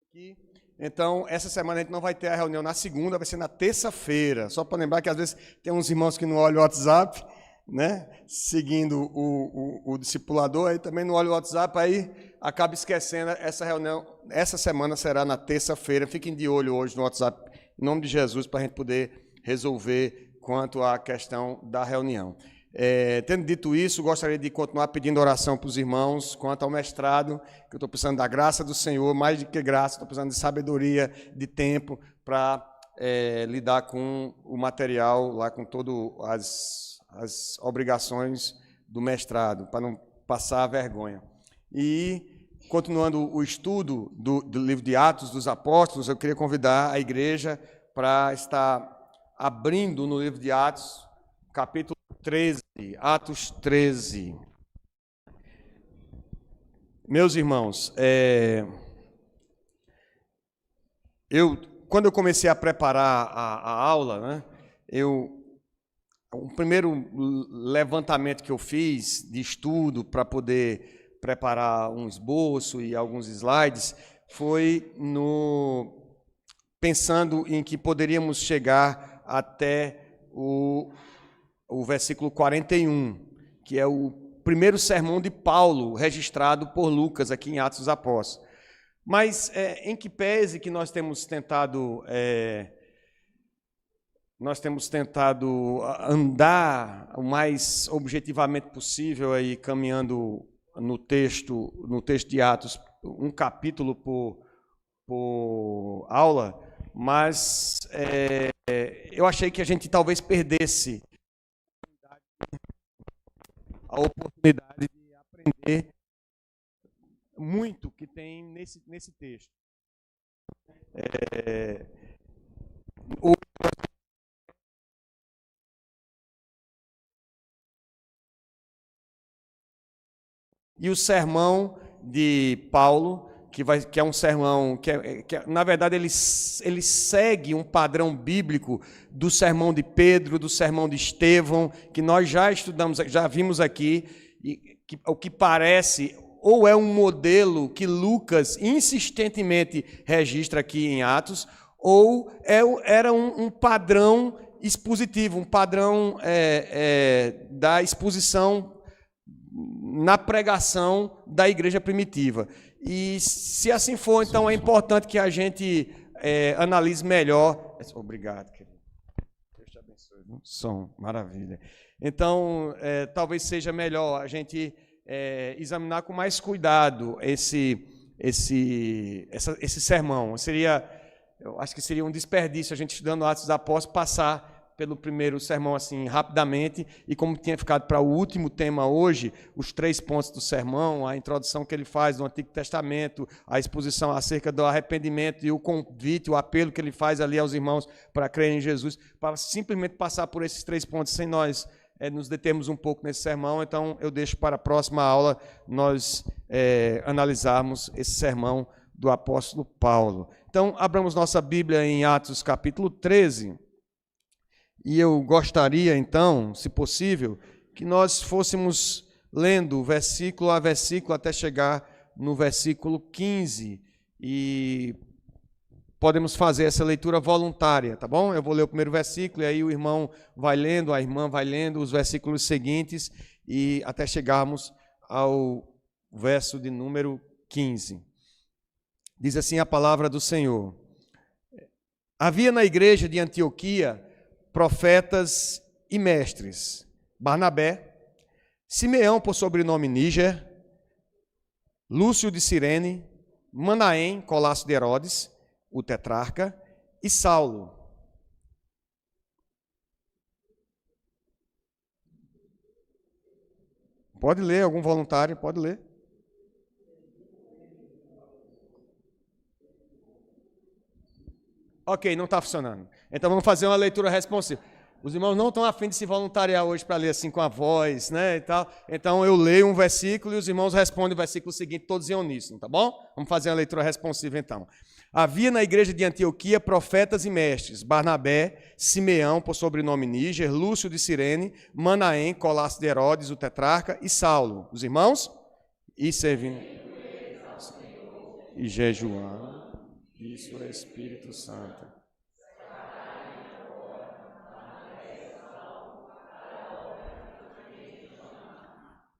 aqui. Então, essa semana a gente não vai ter a reunião na segunda, vai ser na terça-feira. Só para lembrar que às vezes tem uns irmãos que não olham o WhatsApp, né? Seguindo o discipulador, aí também não olha o WhatsApp, aí acaba esquecendo. Essa reunião, essa semana será na terça-feira. Fiquem de olho hoje no WhatsApp, em nome de Jesus, para a gente poder resolver quanto à questão da reunião. Tendo dito isso, gostaria de continuar pedindo oração para os irmãos quanto ao mestrado, que eu estou precisando da graça do Senhor, mais do que graça, estou precisando de sabedoria, de tempo, para lidar com o material, lá com todas as obrigações do mestrado, para não passar vergonha. E, continuando o estudo do livro de Atos dos Apóstolos, eu queria convidar a igreja para estar abrindo no livro de Atos, capítulo 13, Atos 13. Meus irmãos, quando eu comecei a preparar a aula, né, o primeiro levantamento que eu fiz de estudo para poder preparar um esboço e alguns slides foi pensando em que poderíamos chegar até o versículo 41, que é o primeiro sermão de Paulo, registrado por Lucas aqui em Atos dos Apóstolos. Mas, em que pese que nós temos tentado andar o mais objetivamente possível, aí, caminhando no texto de Atos, um capítulo por aula, mas eu achei que a gente talvez perdesse a oportunidade de aprender muito que tem nesse texto. E o sermão de Paulo, que é um sermão que na verdade ele segue um padrão bíblico do sermão de Pedro, do sermão de Estevão, que nós já estudamos, já vimos aqui, e o que parece ou é um modelo que Lucas insistentemente registra aqui em Atos, ou era um padrão expositivo, um padrão da exposição na pregação da igreja primitiva. E se assim for, então é importante que a gente analise melhor. Obrigado, querido. Deus te abençoe. Som, maravilha. Então, talvez seja melhor a gente examinar com mais cuidado esse sermão. Eu acho que seria um desperdício a gente, estudando Atos dos Apóstolos, passar pelo primeiro sermão assim rapidamente, e como tinha ficado para o último tema hoje, os 3 pontos do sermão, a introdução que ele faz do Antigo Testamento, a exposição acerca do arrependimento e o convite, o apelo que ele faz ali aos irmãos para crerem em Jesus, para simplesmente passar por esses 3 pontos sem nós nos determos um pouco nesse sermão. Então eu deixo para a próxima aula nós analisarmos esse sermão do apóstolo Paulo. Então abramos nossa Bíblia em Atos capítulo 13, e eu gostaria, então, se possível, que nós fôssemos lendo versículo a versículo até chegar no versículo 15, e podemos fazer essa leitura voluntária, tá bom? Eu vou ler o primeiro versículo, e aí o irmão vai lendo, a irmã vai lendo os versículos seguintes, e até chegarmos ao verso de número 15. Diz assim a palavra do Senhor: havia na igreja de Antioquia profetas e mestres: Barnabé, Simeão por sobrenome Níger, Lúcio de Cirene, Manaém, colasso de Herodes, o tetrarca, e Saulo. Pode ler, algum voluntário, pode ler. Ok, não está funcionando. Então vamos fazer uma leitura responsiva. Os irmãos não estão a fim de se voluntariar hoje para ler assim com a voz, né, e tal. Então eu leio um versículo e os irmãos respondem o versículo seguinte, todos em uníssono, tá bom? Vamos fazer uma leitura responsiva então. Havia na igreja de Antioquia profetas e mestres: Barnabé, Simeão, por sobrenome Níger, Lúcio de Cirene, Manaém, colasso de Herodes, o tetrarca, e Saulo. Os irmãos? E servindo e jejuando. disse o Espírito Santo.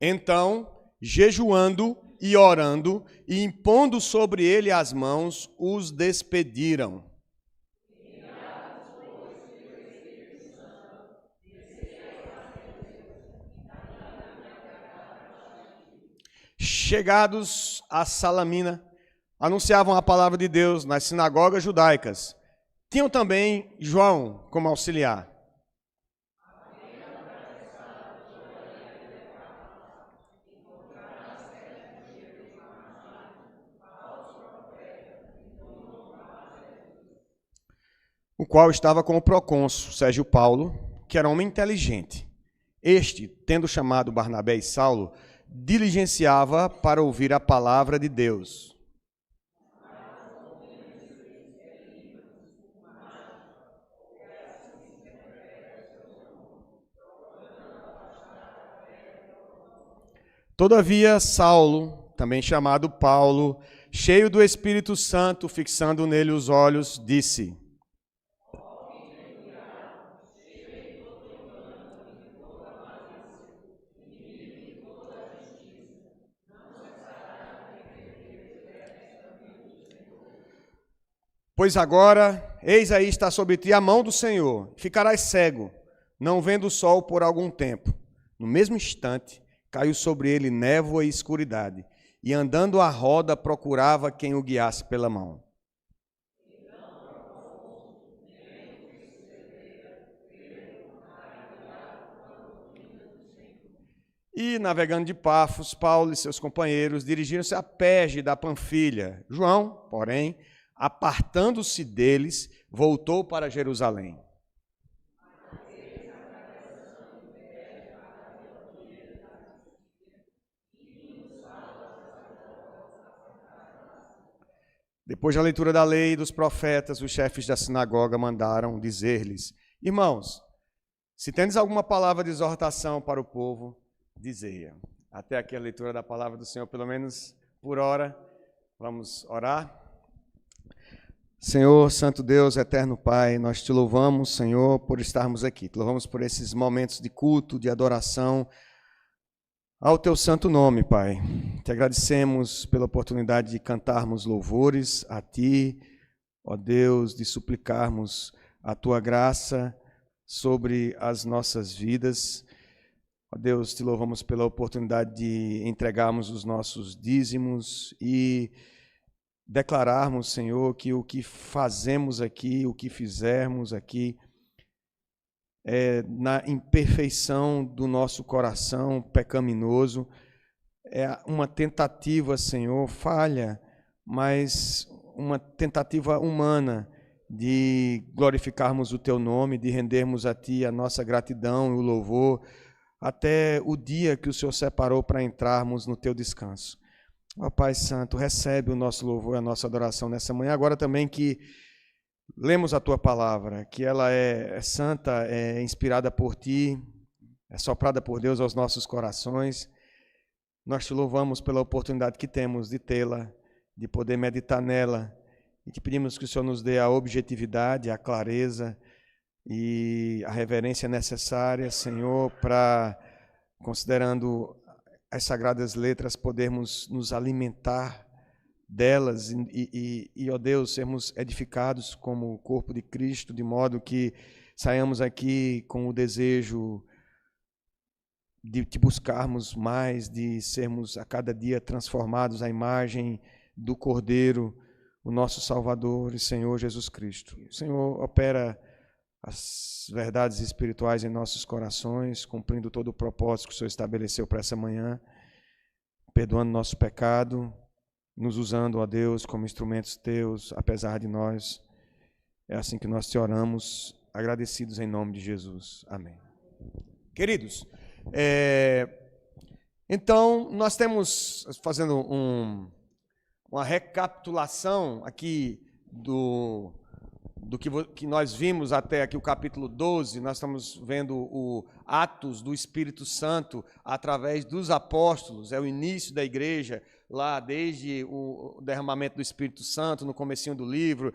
Então, jejuando e orando, e impondo sobre ele as mãos, os despediram. Chegados a Salamina, anunciavam a palavra de Deus nas sinagogas judaicas. Tinham também João como auxiliar. O qual estava com o procônsul Sérgio Paulo, que era homem inteligente. Este, tendo chamado Barnabé e Saulo, diligenciava para ouvir a palavra de Deus. Todavia, Saulo, também chamado Paulo, cheio do Espírito Santo, fixando nele os olhos, disse: Pois agora, eis aí está sobre ti a mão do Senhor, ficarás cego, não vendo o sol por algum tempo. No mesmo instante, caiu sobre ele névoa e escuridade, e andando à roda procurava quem o guiasse pela mão. E, navegando de Pafos, Paulo e seus companheiros dirigiram-se a Perge da Panfilha. João, porém, apartando-se deles, voltou para Jerusalém. Depois da leitura da lei e dos profetas, os chefes da sinagoga mandaram dizer-lhes: Irmãos, se tendes alguma palavra de exortação para o povo, dizei-a. Até aqui a leitura da palavra do Senhor, pelo menos por hora. Vamos orar. Senhor, Santo Deus, Eterno Pai, nós te louvamos, Senhor, por estarmos aqui. Te louvamos por esses momentos de culto, de adoração ao teu santo nome, Pai. Te agradecemos pela oportunidade de cantarmos louvores a ti, ó Deus, de suplicarmos a tua graça sobre as nossas vidas. Ó Deus, te louvamos pela oportunidade de entregarmos os nossos dízimos e declararmos, Senhor, que o que fazemos aqui, o que fizermos aqui, na imperfeição do nosso coração pecaminoso, é uma tentativa, Senhor, falha, mas uma tentativa humana de glorificarmos o teu nome, de rendermos a ti a nossa gratidão e o louvor, até o dia que o Senhor separou para entrarmos no teu descanso. Ó Pai Santo, recebe o nosso louvor e a nossa adoração nessa manhã. Agora também que lemos a Tua palavra, que ela é santa, é inspirada por Ti, é soprada por Deus aos nossos corações. Nós Te louvamos pela oportunidade que temos de tê-la, de poder meditar nela. E Te pedimos que o Senhor nos dê a objetividade, a clareza e a reverência necessária, Senhor, para, considerando as sagradas letras, podermos nos alimentar delas ó Deus, sermos edificados como o corpo de Cristo, de modo que saiamos aqui com o desejo de te buscarmos mais, de sermos a cada dia transformados à imagem do Cordeiro, o nosso Salvador e Senhor Jesus Cristo. O Senhor opera as verdades espirituais em nossos corações, cumprindo todo o propósito que o Senhor estabeleceu para essa manhã, perdoando nosso pecado, nos usando, ó Deus, como instrumentos teus, apesar de nós. É assim que nós te oramos, agradecidos em nome de Jesus. Amém. Queridos, então nós temos, fazendo uma recapitulação aqui que nós vimos até aqui o capítulo 12, nós estamos vendo o Atos do Espírito Santo através dos apóstolos, é o início da igreja, lá desde o derramamento do Espírito Santo, no comecinho do livro,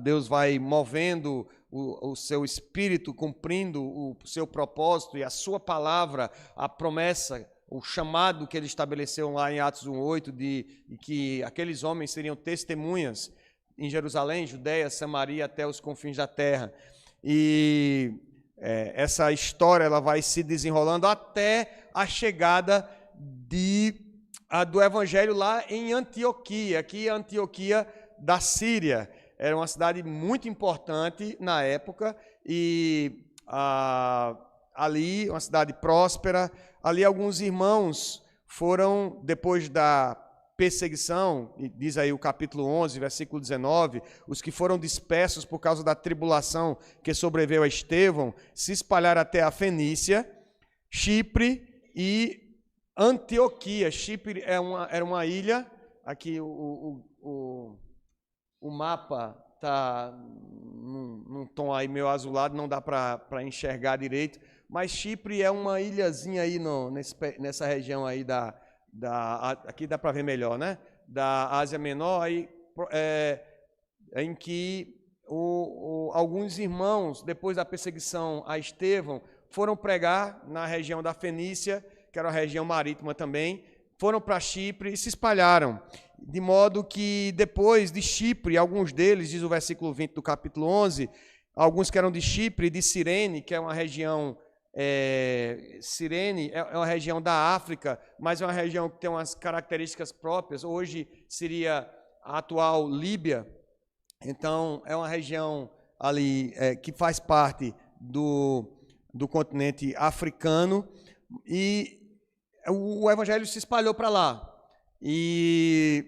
Deus vai movendo o seu Espírito, cumprindo o seu propósito e a sua palavra, a promessa, o chamado que ele estabeleceu lá em Atos 1:8, de que aqueles homens seriam testemunhas em Jerusalém, Judeia, Samaria, até os confins da terra. E essa história ela vai se desenrolando até a chegada do evangelho lá em Antioquia, aqui a Antioquia da Síria. Era uma cidade muito importante na época e ali, uma cidade próspera, ali alguns irmãos foram, depois da perseguição, diz aí o capítulo 11, versículo 19, os que foram dispersos por causa da tribulação que sobreveio a Estevão, se espalharam até a Fenícia, Chipre e Antioquia. Chipre era uma ilha, aqui o mapa está num tom aí meio azulado, não dá para enxergar direito, mas Chipre é uma ilhazinha aí nessa região aí aqui dá para ver melhor, né? Da Ásia Menor, aí, em que alguns irmãos, depois da perseguição a Estevão, foram pregar na região da Fenícia, que era uma região marítima também, foram para Chipre e se espalharam. De modo que depois de Chipre, alguns deles, diz o versículo 20 do capítulo 11, alguns que eram de Chipre, de Cirene, que é uma região... Cirene é uma região da África, mas é uma região que tem umas características próprias. Hoje seria a atual Líbia. Então, é uma região ali que faz parte do continente africano, e o evangelho se espalhou para lá. E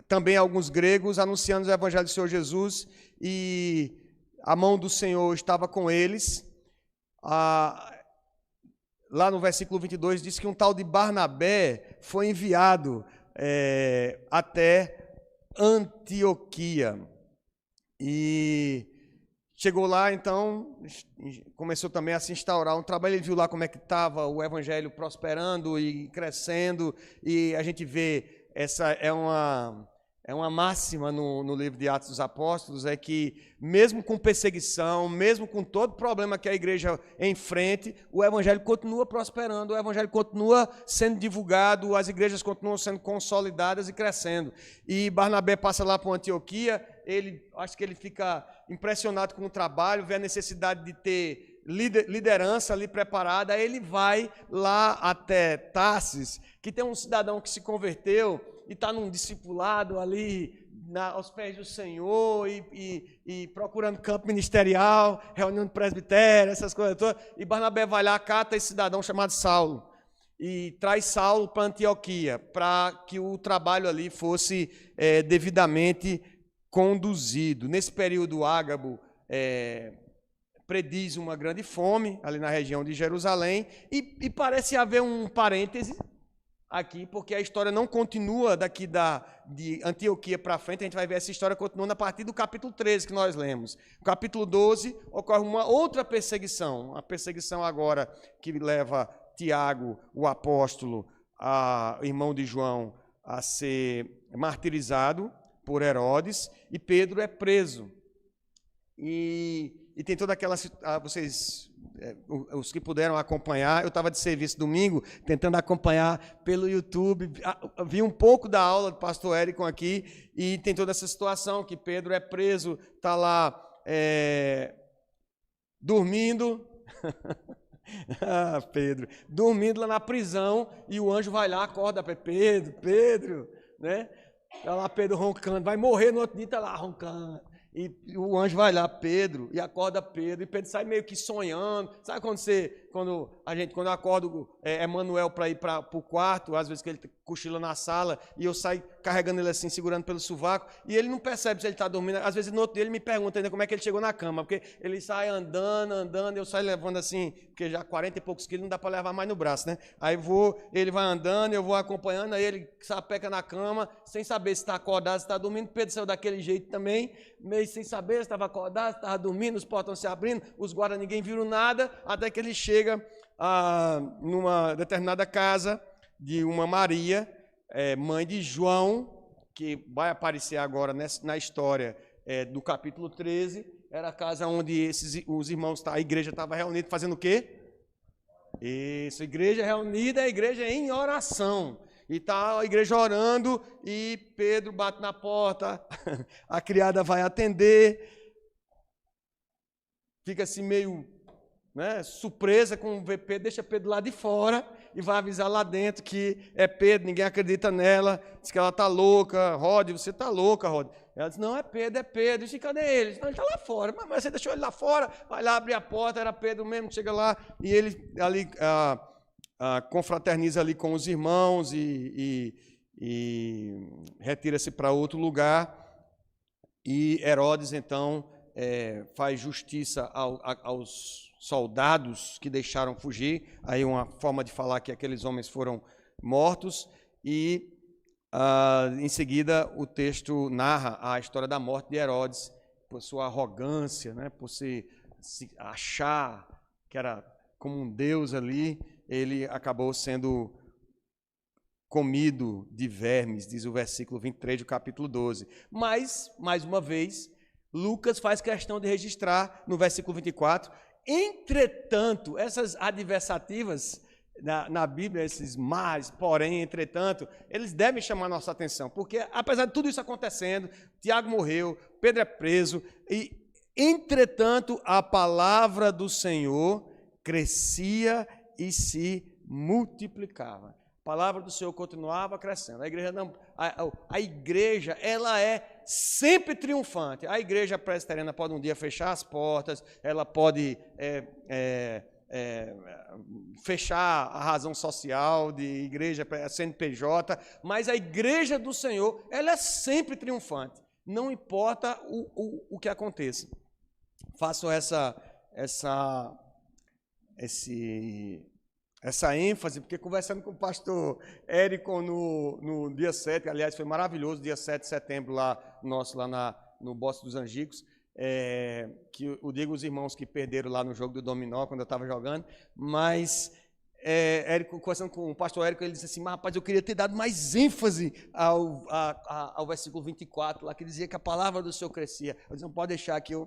também alguns gregos anunciando o evangelho do Senhor Jesus, e a mão do Senhor estava com eles. Lá no versículo 22 diz que um tal de Barnabé foi enviado até Antioquia e chegou lá, então começou também a se instaurar um trabalho. Ele viu lá como é que estava o evangelho prosperando e crescendo, e a gente vê, essa é uma máxima no livro de Atos dos Apóstolos, é que mesmo com perseguição, mesmo com todo problema que a igreja enfrente, o evangelho continua prosperando, o evangelho continua sendo divulgado, as igrejas continuam sendo consolidadas e crescendo. E Barnabé passa lá para Antioquia, acho que ele fica impressionado com o trabalho, vê a necessidade de ter liderança ali preparada, aí ele vai lá até Tarsis, que tem um cidadão que se converteu e está num discipulado ali aos pés do Senhor e procurando campo ministerial, reunião de presbitério, essas coisas todas. E Barnabé vai lá, cata esse cidadão chamado Saulo e traz Saulo para Antioquia, para que o trabalho ali fosse devidamente conduzido. Nesse período, Ágabo prediz uma grande fome ali na região de Jerusalém, e parece haver um parêntese aqui, porque a história não continua daqui de Antioquia para frente. A gente vai ver essa história continuando a partir do capítulo 13 que nós lemos. No capítulo 12 ocorre uma outra perseguição, a perseguição agora que leva Tiago, o apóstolo, irmão de João, a ser martirizado por Herodes, e Pedro é preso. E tem toda aquela... os que puderam acompanhar, eu estava de serviço domingo, tentando acompanhar pelo YouTube, vi um pouco da aula do pastor Érico aqui, e tem toda essa situação, que Pedro é preso, está lá dormindo, Pedro, dormindo lá na prisão, e o anjo vai lá, acorda para Pedro, né? Está lá Pedro roncando, vai morrer no outro dia, está lá roncando. E o anjo vai lá, Pedro, e acorda Pedro, e Pedro sai meio que sonhando. Sabe quando você quando eu acordo Emanuel para ir para o quarto, às vezes que ele cochila na sala, e eu saio carregando ele assim, segurando pelo sovaco, e ele não percebe se ele está dormindo. Às vezes no outro dia ele me pergunta ainda como é que ele chegou na cama, porque ele sai andando, eu saio levando assim, porque já 40 e poucos quilos não dá para levar mais no braço, né? Aí ele vai andando, eu vou acompanhando, aí ele sapeca na cama, sem saber se está acordado, se está dormindo. Pedro saiu daquele jeito também, meio sem saber se estava acordado, se estava dormindo, os portões se abrindo, os guardas ninguém viram nada, até que ele chega numa determinada casa de uma Maria, mãe de João, que vai aparecer agora na história do capítulo 13, era a casa onde os irmãos, a igreja estava reunida fazendo o quê? Isso, igreja reunida, a igreja em oração. E está a igreja orando e Pedro bate na porta, a criada vai atender, fica assim meio surpresa com ver Pedro, deixa Pedro lá de fora e vai avisar lá dentro que é Pedro, ninguém acredita nela, diz que ela está louca. Rod, você está louca, Rod. Ela diz, não, é Pedro. Eu disse, cadê ele? Não, ele está lá fora. Mas você deixou ele lá fora, vai lá abrir a porta, era Pedro mesmo, chega lá e ele ali confraterniza ali com os irmãos e retira-se para outro lugar. E Herodes, então, faz justiça aos soldados que deixaram fugir, aí uma forma de falar que aqueles homens foram mortos, e em seguida o texto narra a história da morte de Herodes, por sua arrogância, por se achar que era como um deus ali, ele acabou sendo comido de vermes, diz o versículo 23 do capítulo 12. Mas, mais uma vez, Lucas faz questão de registrar no versículo 24, entretanto, essas adversativas na Bíblia, esses mas, porém, entretanto, eles devem chamar nossa atenção, porque apesar de tudo isso acontecendo, Tiago morreu, Pedro é preso, e entretanto a palavra do Senhor crescia e se multiplicava. A palavra do Senhor continuava crescendo. A igreja, ela é sempre triunfante. A igreja presbiteriana pode um dia fechar as portas, ela pode fechar a razão social de igreja, CNPJ, mas a igreja do Senhor, ela é sempre triunfante. Não importa o que aconteça. Faço essa ênfase, porque conversando com o pastor Érico no dia 7, aliás, foi maravilhoso, dia 7 de setembro, nosso lá no Bosque dos Angicos, que eu digo os irmãos que perderam lá no jogo do dominó, quando eu estava jogando, mas Érico, conversando com o pastor Érico, ele disse assim, mas rapaz, eu queria ter dado mais ênfase ao versículo 24, lá que dizia que a palavra do Senhor crescia. Eu disse, não pode deixar que a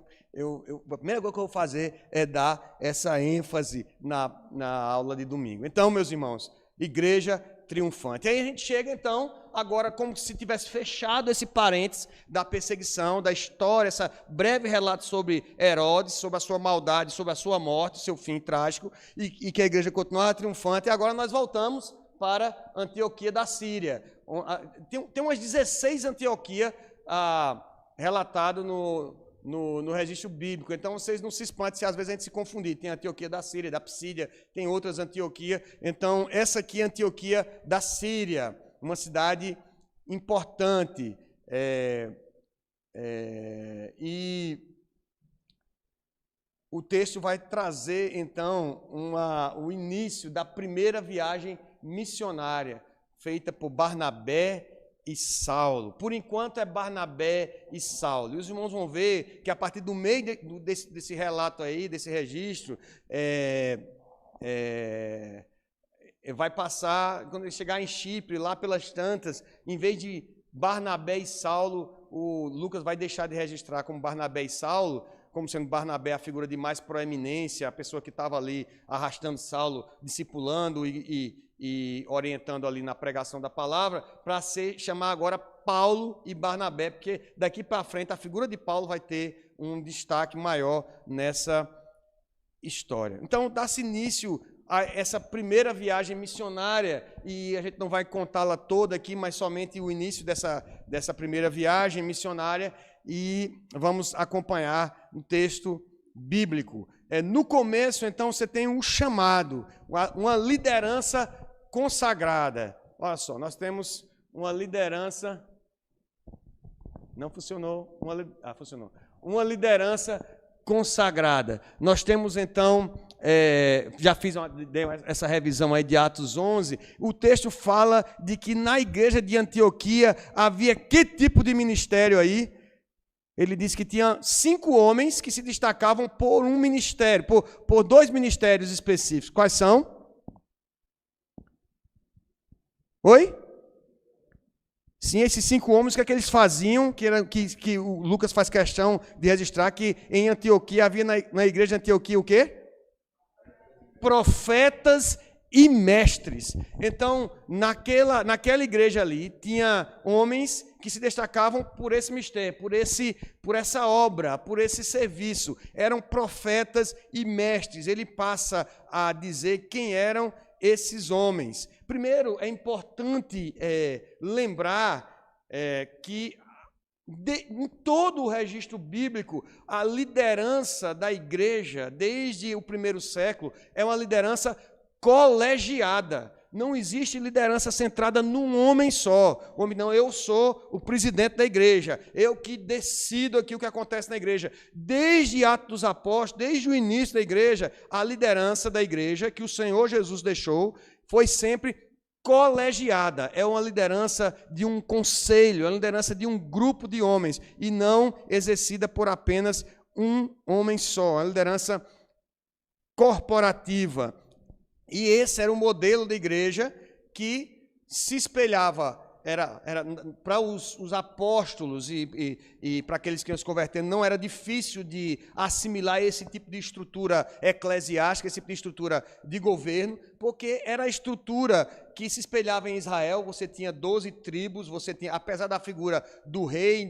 primeira coisa que eu vou fazer é dar essa ênfase na aula de domingo. Então, meus irmãos, igreja triunfante. E aí a gente chega, então, agora como se tivesse fechado esse parênteses da perseguição, da história, esse breve relato sobre Herodes, sobre a sua maldade, sobre a sua morte, seu fim trágico, e que a igreja continuava triunfante. E agora nós voltamos para Antioquia da Síria. Tem umas 16 Antioquia relatado no registro bíblico, então vocês não se espantem se às vezes a gente se confundir, tem a Antioquia da Síria, da Psídia, tem outras Antioquia, então essa aqui é a Antioquia da Síria, uma cidade importante, e o texto vai trazer então o início da primeira viagem missionária, feita por Barnabé e Saulo. Por enquanto é Barnabé e Saulo. E os irmãos vão ver que a partir do meio desse relato aí, desse registro, vai passar, quando ele chegar em Chipre, lá pelas tantas, em vez de Barnabé e Saulo, o Lucas vai deixar de registrar como Barnabé e Saulo, como sendo Barnabé a figura de mais proeminência, a pessoa que estava ali arrastando Saulo, discipulando e orientando ali na pregação da palavra, para chamar agora Paulo e Barnabé, porque daqui para frente a figura de Paulo vai ter um destaque maior nessa história. Então, dá-se início a essa primeira viagem missionária, e a gente não vai contá-la toda aqui, mas somente o início dessa primeira viagem missionária, e vamos acompanhar um texto bíblico. No começo, então, você tem um chamado, uma liderança consagrada. Olha só, nós temos uma liderança... Não funcionou. Funcionou. Uma liderança consagrada. Nós temos, então, já dei essa revisão aí de Atos 11, o texto fala de que na igreja de Antioquia havia que tipo de ministério aí? Ele diz que tinha 5 homens que se destacavam por um ministério, por 2 ministérios específicos. Quais são? Oi? Sim, esses 5 homens, o que é que eles faziam, que o Lucas faz questão de registrar, que em Antioquia havia na igreja de Antioquia o quê? Profetas e mestres. Então, naquela igreja ali, tinha homens que se destacavam por esse mistério, por essa obra, por esse serviço. Eram profetas e mestres. Ele passa a dizer quem eram esses homens. Primeiro, é importante lembrar que em todo o registro bíblico, a liderança da igreja, desde o primeiro século, é uma liderança colegiada. Não existe liderança centrada num homem só. O homem não, eu sou o presidente da igreja, eu que decido aqui o que acontece na igreja. Desde Atos dos Apóstolos, desde o início da igreja, a liderança da igreja que o Senhor Jesus deixou foi sempre colegiada. É uma liderança de um conselho, é uma liderança de um grupo de homens, e não exercida por apenas um homem só. É uma liderança corporativa. E esse era o modelo da igreja que se espelhava, era para os apóstolos e para aqueles que iam se convertendo, não era difícil de assimilar esse tipo de estrutura eclesiástica, esse tipo de estrutura de governo, porque era a estrutura que se espelhava em Israel. Você tinha 12 tribos, você tinha, apesar da figura do rei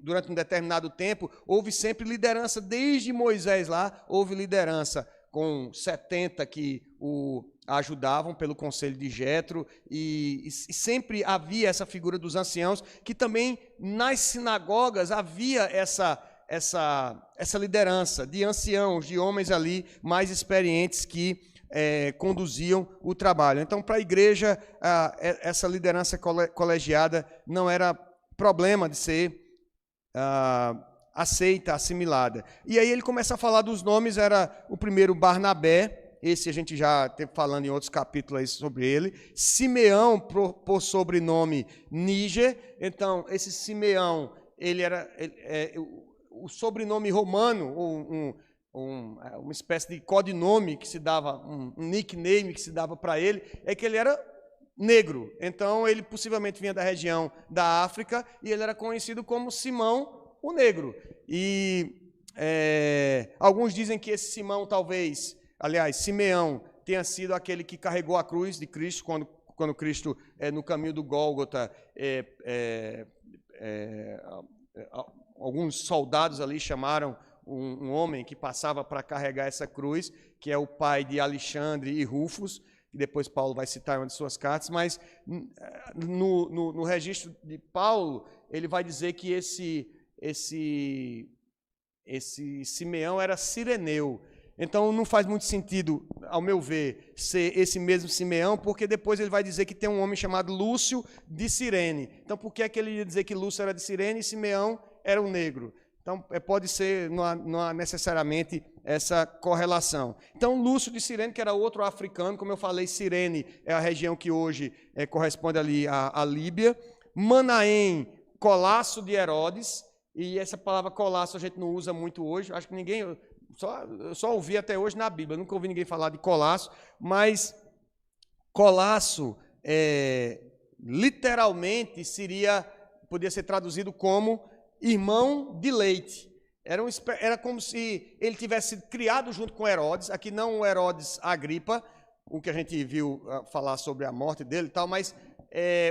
durante um determinado tempo, houve sempre liderança, desde Moisés lá, houve liderança, com 70 que o ajudavam pelo conselho de Jetro, e sempre havia essa figura dos anciãos, que também nas sinagogas havia essa liderança de anciãos, de homens ali mais experientes que conduziam o trabalho. Então, para a igreja, essa liderança colegiada não era problema de ser aceita, assimilada. E aí ele começa a falar dos nomes. Era o primeiro Barnabé, esse a gente já teve falando em outros capítulos aí sobre ele. Simeão, por sobrenome Níger. Então, esse Simeão, ele era o sobrenome romano, uma espécie de codinome que se dava, um nickname que se dava para ele, é que ele era negro. Então, ele possivelmente vinha da região da África, e ele era conhecido como Simão o Negro. E alguns dizem que esse Simeão tenha sido aquele que carregou a cruz de Cristo quando Cristo, no caminho do Gólgota, alguns soldados ali chamaram um homem que passava para carregar essa cruz, que é o pai de Alexandre e Rufus, que depois Paulo vai citar em uma de suas cartas. Mas no registro de Paulo, ele vai dizer que esse Simeão era cireneu. Então não faz muito sentido, ao meu ver, ser esse mesmo Simeão, porque depois ele vai dizer que tem um homem chamado Lúcio de Cirene. Então por que é que ele ia dizer que Lúcio era de Cirene e Simeão era um negro? Então pode ser, não há necessariamente essa correlação. Então Lúcio de Cirene, que era outro africano, como eu falei, Cirene é a região que hoje corresponde ali à Líbia. Manaém, Colasso de Herodes. E essa palavra colasso a gente não usa muito hoje. Acho que eu só ouvi até hoje na Bíblia. Nunca ouvi ninguém falar de colasso. Mas colasso, literalmente, podia ser traduzido como irmão de leite. Era como se ele tivesse sido criado junto com Herodes. Aqui não o Herodes Agripa, o que a gente viu falar sobre a morte dele e tal, mas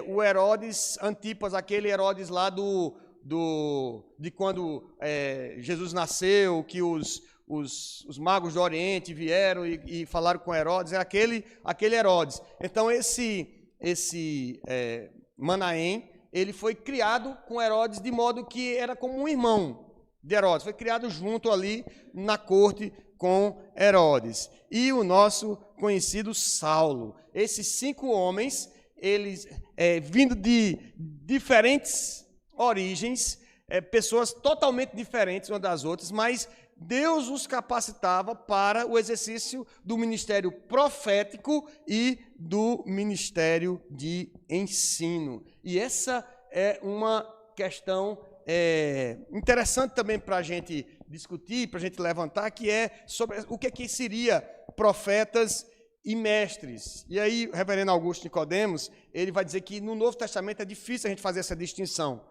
o Herodes Antipas, aquele Herodes lá de quando Jesus nasceu, que os magos do Oriente vieram e falaram com Herodes, era aquele Herodes. Então esse Manaém, ele foi criado com Herodes de modo que era como um irmão. de Herodes. Foi criado junto ali na corte com Herodes. E o nosso conhecido Saulo. Esses 5 homens, eles vindo de diferentes origens, pessoas totalmente diferentes umas das outras, mas Deus os capacitava para o exercício do ministério profético e do ministério de ensino. E essa é uma questão interessante também para a gente discutir, para a gente levantar, que é sobre o que seria profetas e mestres. E aí, o reverendo Augusto Nicodemos, ele vai dizer que no Novo Testamento é difícil a gente fazer essa distinção.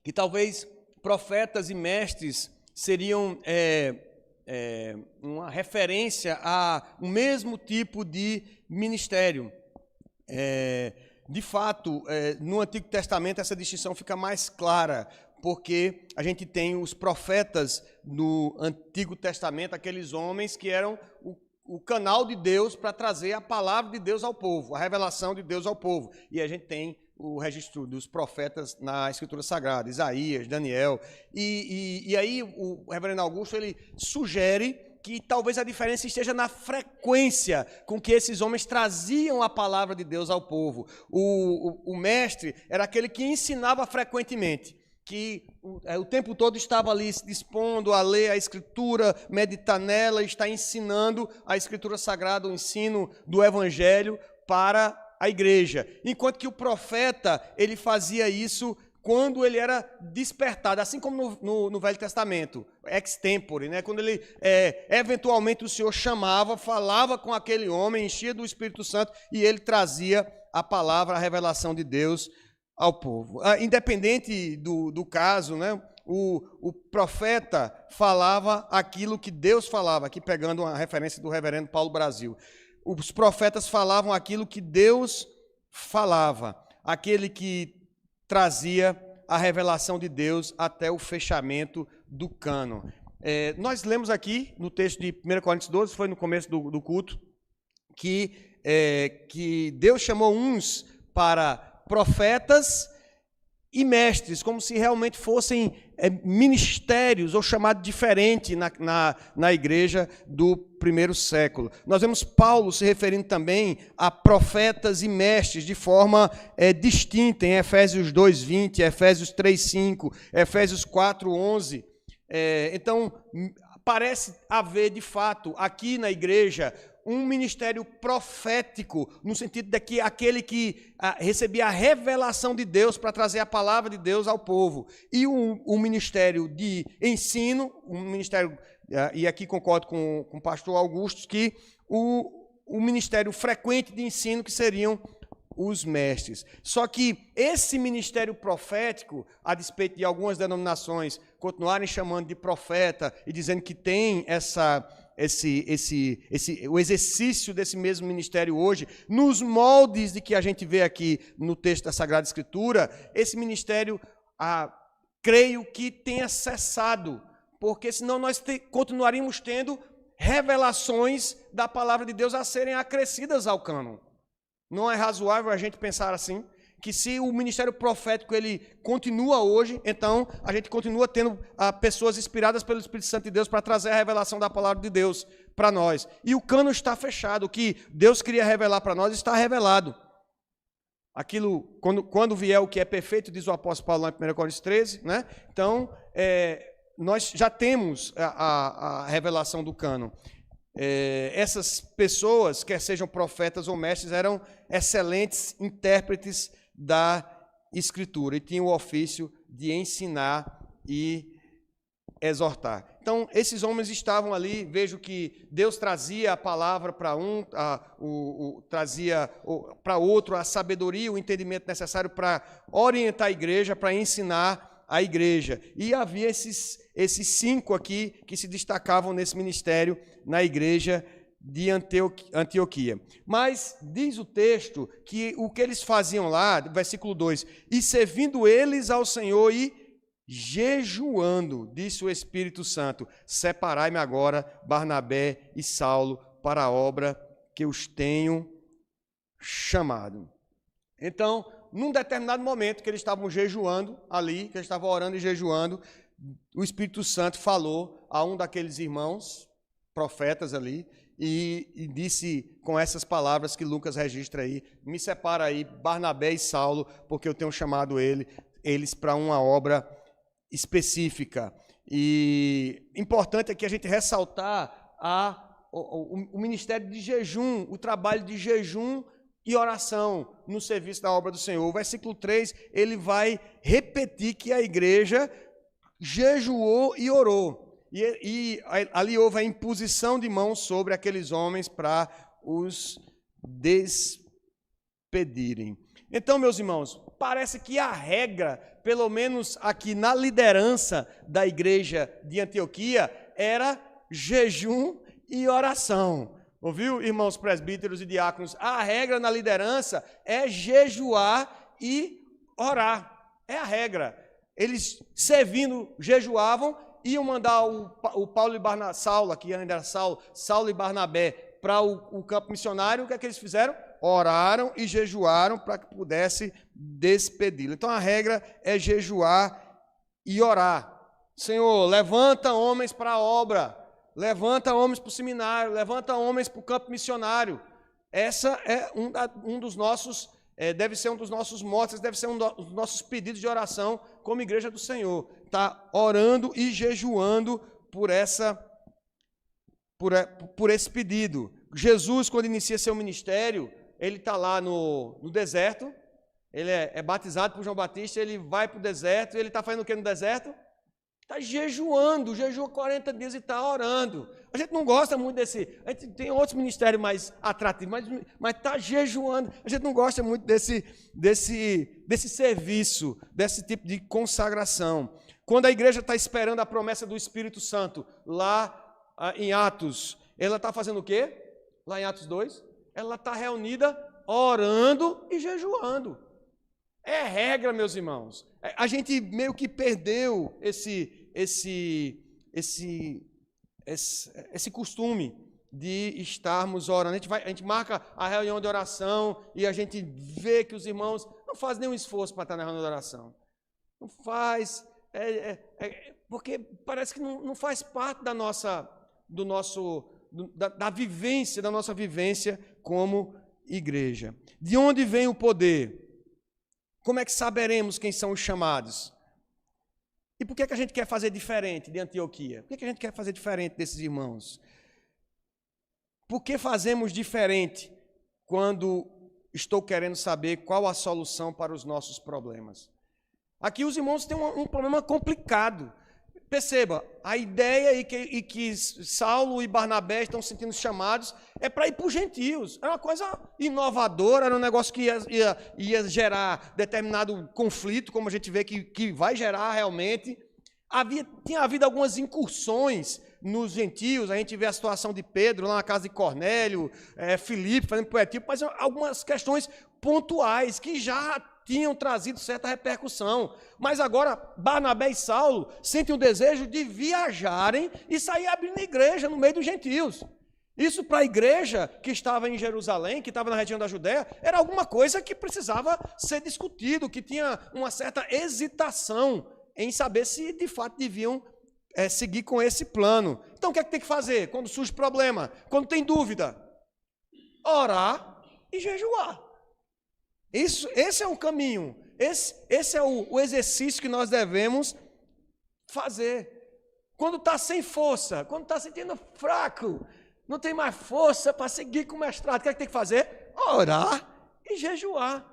Que talvez profetas e mestres seriam uma referência a um mesmo tipo de ministério. De fato, no Antigo Testamento essa distinção fica mais clara, porque a gente tem os profetas no Antigo Testamento, aqueles homens que eram o canal de Deus para trazer a palavra de Deus ao povo, a revelação de Deus ao povo. E a gente tem o registro dos profetas na Escritura Sagrada, Isaías, Daniel. E aí o reverendo Augusto ele sugere que talvez a diferença esteja na frequência com que esses homens traziam a palavra de Deus ao povo. O mestre era aquele que ensinava frequentemente, que o tempo todo estava ali se dispondo a ler a Escritura, meditar nela, está ensinando a Escritura Sagrada, o ensino do Evangelho para a igreja. Enquanto que o profeta, ele fazia isso quando ele era despertado, assim como no Velho Testamento, ex-tempore, né? Quando ele, eventualmente o Senhor chamava, falava com aquele homem, enchia do Espírito Santo e ele trazia a palavra, a revelação de Deus ao povo. Independente do caso, né? O profeta falava aquilo que Deus falava, aqui pegando uma referência do reverendo Paulo Brasil. Os profetas falavam aquilo que Deus falava, aquele que trazia a revelação de Deus até o fechamento do cânon. Nós lemos aqui no texto de 1 Coríntios 12, foi no começo do culto, que Deus chamou uns para profetas e mestres, como se realmente fossem ministérios ou chamado diferente na igreja do primeiro século. Nós vemos Paulo se referindo também a profetas e mestres de forma distinta em Efésios 2:20, Efésios 3:5, Efésios 4:11. Então, parece haver, de fato, aqui na igreja, um ministério profético, no sentido de que aquele que recebia a revelação de Deus para trazer a palavra de Deus ao povo, e um ministério de ensino, um ministério, e aqui concordo com o pastor Augusto, que o ministério frequente de ensino, que seriam os mestres. Só que esse ministério profético, a despeito de algumas denominações continuarem chamando de profeta e dizendo que tem o exercício desse mesmo ministério hoje, nos moldes de que a gente vê aqui no texto da Sagrada Escritura, esse ministério, creio que tenha cessado, porque senão nós continuaríamos tendo revelações da palavra de Deus a serem acrescidas ao cânon. Não é razoável a gente pensar assim, que se o ministério profético ele continua hoje, então a gente continua tendo pessoas inspiradas pelo Espírito Santo de Deus para trazer a revelação da palavra de Deus para nós. E o cânon está fechado, o que Deus queria revelar para nós está revelado. Aquilo, quando vier o que é perfeito, diz o apóstolo Paulo lá em 1 Coríntios 13, né? Então, nós já temos a revelação do cânon. Essas pessoas, quer sejam profetas ou mestres, eram excelentes intérpretes da Escritura e tinham o ofício de ensinar e exortar. Então, esses homens estavam ali, vejo que Deus trazia a palavra para um, trazia para outro a sabedoria, o entendimento necessário para orientar a igreja, para ensinar a igreja. E havia esses 5 aqui que se destacavam nesse ministério na igreja de Antioquia. Mas diz o texto que o que eles faziam lá, versículo 2, e servindo eles ao Senhor e jejuando, disse o Espírito Santo, separai-me agora Barnabé e Saulo para a obra que os tenho chamado. Então, num determinado momento que eles estavam jejuando ali, que eles estavam orando e jejuando, o Espírito Santo falou a um daqueles irmãos, profetas ali, e disse com essas palavras que Lucas registra aí: me separa aí Barnabé e Saulo, porque eu tenho chamado eles para uma obra específica. E importante aqui a gente ressaltar o ministério de jejum, o trabalho de jejum e oração no serviço da obra do Senhor. O versículo 3, ele vai repetir que a igreja jejuou e orou. E ali houve a imposição de mãos sobre aqueles homens para os despedirem. Então, meus irmãos, parece que a regra, pelo menos aqui na liderança da igreja de Antioquia, era jejum e oração. Ouviu, irmãos presbíteros e diáconos? A regra na liderança é jejuar e orar. É a regra. Eles, servindo, jejuavam, iam mandar o Paulo e Barnabé, Saulo, aqui ainda era Saulo e Barnabé, para o campo missionário. O que é que eles fizeram? Oraram e jejuaram para que pudesse despedi-lo. Então a regra é jejuar e orar. Senhor, levanta homens para a obra, levanta homens para o seminário, levanta homens para o campo missionário. Essa é um dos nossos, deve ser um dos nossos motes, deve ser um dos nossos pedidos de oração como igreja do Senhor. Está orando e jejuando por esse pedido. Jesus, quando inicia seu ministério, ele está lá no deserto, ele é batizado por João Batista, ele vai para o deserto, e ele está fazendo o que no deserto? Está jejuando, jejua 40 dias e está orando. A gente não gosta muito desse, a gente tem outros ministérios mais atrativos, mas está jejuando. A gente não gosta muito desse serviço, desse tipo de consagração. Quando a igreja está esperando a promessa do Espírito Santo, lá em Atos, ela está fazendo o quê? Lá em Atos 2, ela está reunida, orando e jejuando. É regra, meus irmãos. A gente meio que perdeu esse costume de estarmos orando. A gente marca a reunião de oração e a gente vê que os irmãos não fazem nenhum esforço para estar na reunião de oração. Não faz, porque parece que não faz parte da nossa vivência como igreja. De onde vem o poder? Como é que saberemos quem são os chamados? E por que a gente quer fazer diferente de Antioquia? Por que a gente quer fazer diferente desses irmãos? Por que fazemos diferente quando estou querendo saber qual a solução para os nossos problemas? Aqui os irmãos têm um problema complicado. Perceba, a ideia e que Saulo e Barnabé estão sentindo chamados é para ir para os gentios. É uma coisa inovadora, era um negócio que ia gerar determinado conflito, como a gente vê que vai gerar realmente. Tinha havido algumas incursões nos gentios, a gente vê a situação de Pedro lá na casa de Cornélio, Filipe fazendo poetismo, mas algumas questões pontuais que já tinham trazido certa repercussão. Mas agora Barnabé e Saulo sentem o desejo de viajarem e sair abrindo igreja no meio dos gentios. Isso para a igreja que estava em Jerusalém, que estava na região da Judéia, era alguma coisa que precisava ser discutido, que tinha uma certa hesitação em saber se de fato deviam seguir com esse plano. Então o que é que tem que fazer quando surge problema? Quando tem dúvida? Orar e jejuar. Esse é um caminho, esse é o exercício que nós devemos fazer. Quando está sem força, quando está sentindo fraco, não tem mais força para seguir com o mestrado, o que é que tem que fazer? Orar e jejuar.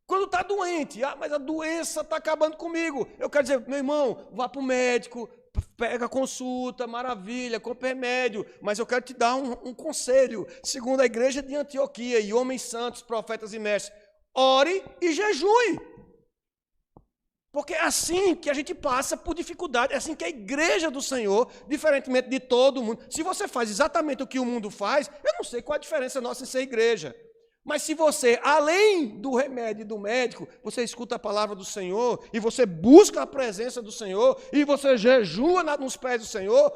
Quando está doente, mas a doença está acabando comigo, eu quero dizer, meu irmão, vá para o médico, pega consulta, maravilha, compra remédio, mas eu quero te dar um conselho, segundo a igreja de Antioquia e homens santos, profetas e mestres, ore e jejue, porque é assim que a gente passa por dificuldade, é assim que a igreja do Senhor, diferentemente de todo mundo, se você faz exatamente o que o mundo faz, eu não sei qual a diferença nossa em ser igreja, mas se você, além do remédio e do médico, você escuta a palavra do Senhor, e você busca a presença do Senhor, e você jejua nos pés do Senhor,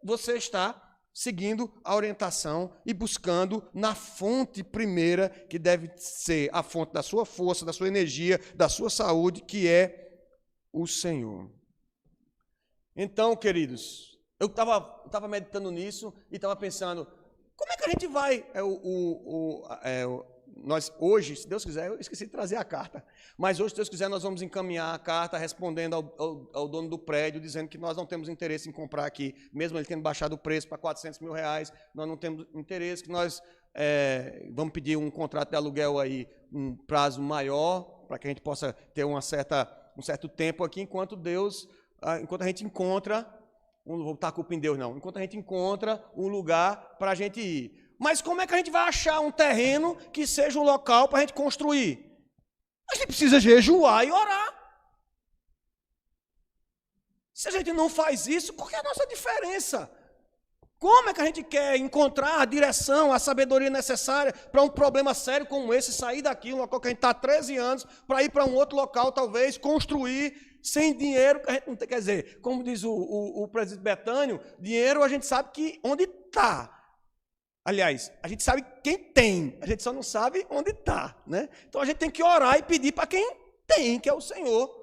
você está seguindo a orientação e buscando na fonte primeira, que deve ser a fonte da sua força, da sua energia, da sua saúde, que é o Senhor. Então, queridos, eu estava meditando nisso e estava pensando, como é que a gente vai... Nós hoje, se Deus quiser, eu esqueci de trazer a carta, mas hoje, se Deus quiser, nós vamos encaminhar a carta respondendo ao dono do prédio, dizendo que nós não temos interesse em comprar aqui, mesmo ele tendo baixado o preço para R$400 mil, nós não temos interesse, que nós vamos pedir um contrato de aluguel aí, um prazo maior, para que a gente possa ter um certo tempo aqui, enquanto a gente encontra, não vou botar a culpa em Deus não, enquanto a gente encontra um lugar para a gente ir. Mas como é que a gente vai achar um terreno que seja um local para a gente construir? A gente precisa jejuar e orar. Se a gente não faz isso, qual que é a nossa diferença? Como é que a gente quer encontrar a direção, a sabedoria necessária para um problema sério como esse, sair daqui, um local que a gente está há 13 anos, para ir para um outro local, talvez, construir, sem dinheiro, que a gente não tem, quer dizer, como diz o presidente Betânio, dinheiro a gente sabe que onde está. Aliás, a gente sabe quem tem, a gente só não sabe onde está, né? Então a gente tem que orar e pedir para quem tem, que é o Senhor.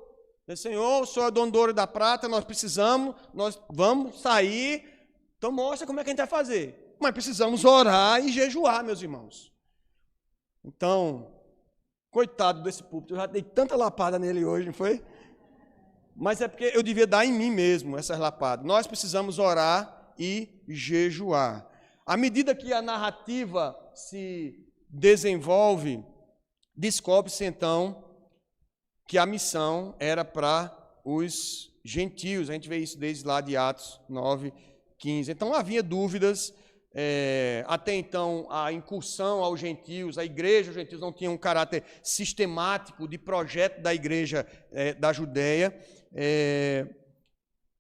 Senhor, o Senhor é dono do ouro e da prata, nós precisamos, nós vamos sair. Então mostra como é que a gente vai fazer. Mas precisamos orar e jejuar, meus irmãos. Então, coitado desse púlpito, eu já dei tanta lapada nele hoje, não foi? Mas é porque eu devia dar em mim mesmo essas lapadas. Nós precisamos orar e jejuar. À medida que a narrativa se desenvolve, descobre-se então que a missão era para os gentios. A gente vê isso desde lá de Atos 9:15. Então havia dúvidas, até então a incursão aos gentios, a igreja aos gentios não tinha um caráter sistemático de projeto da igreja da Judéia,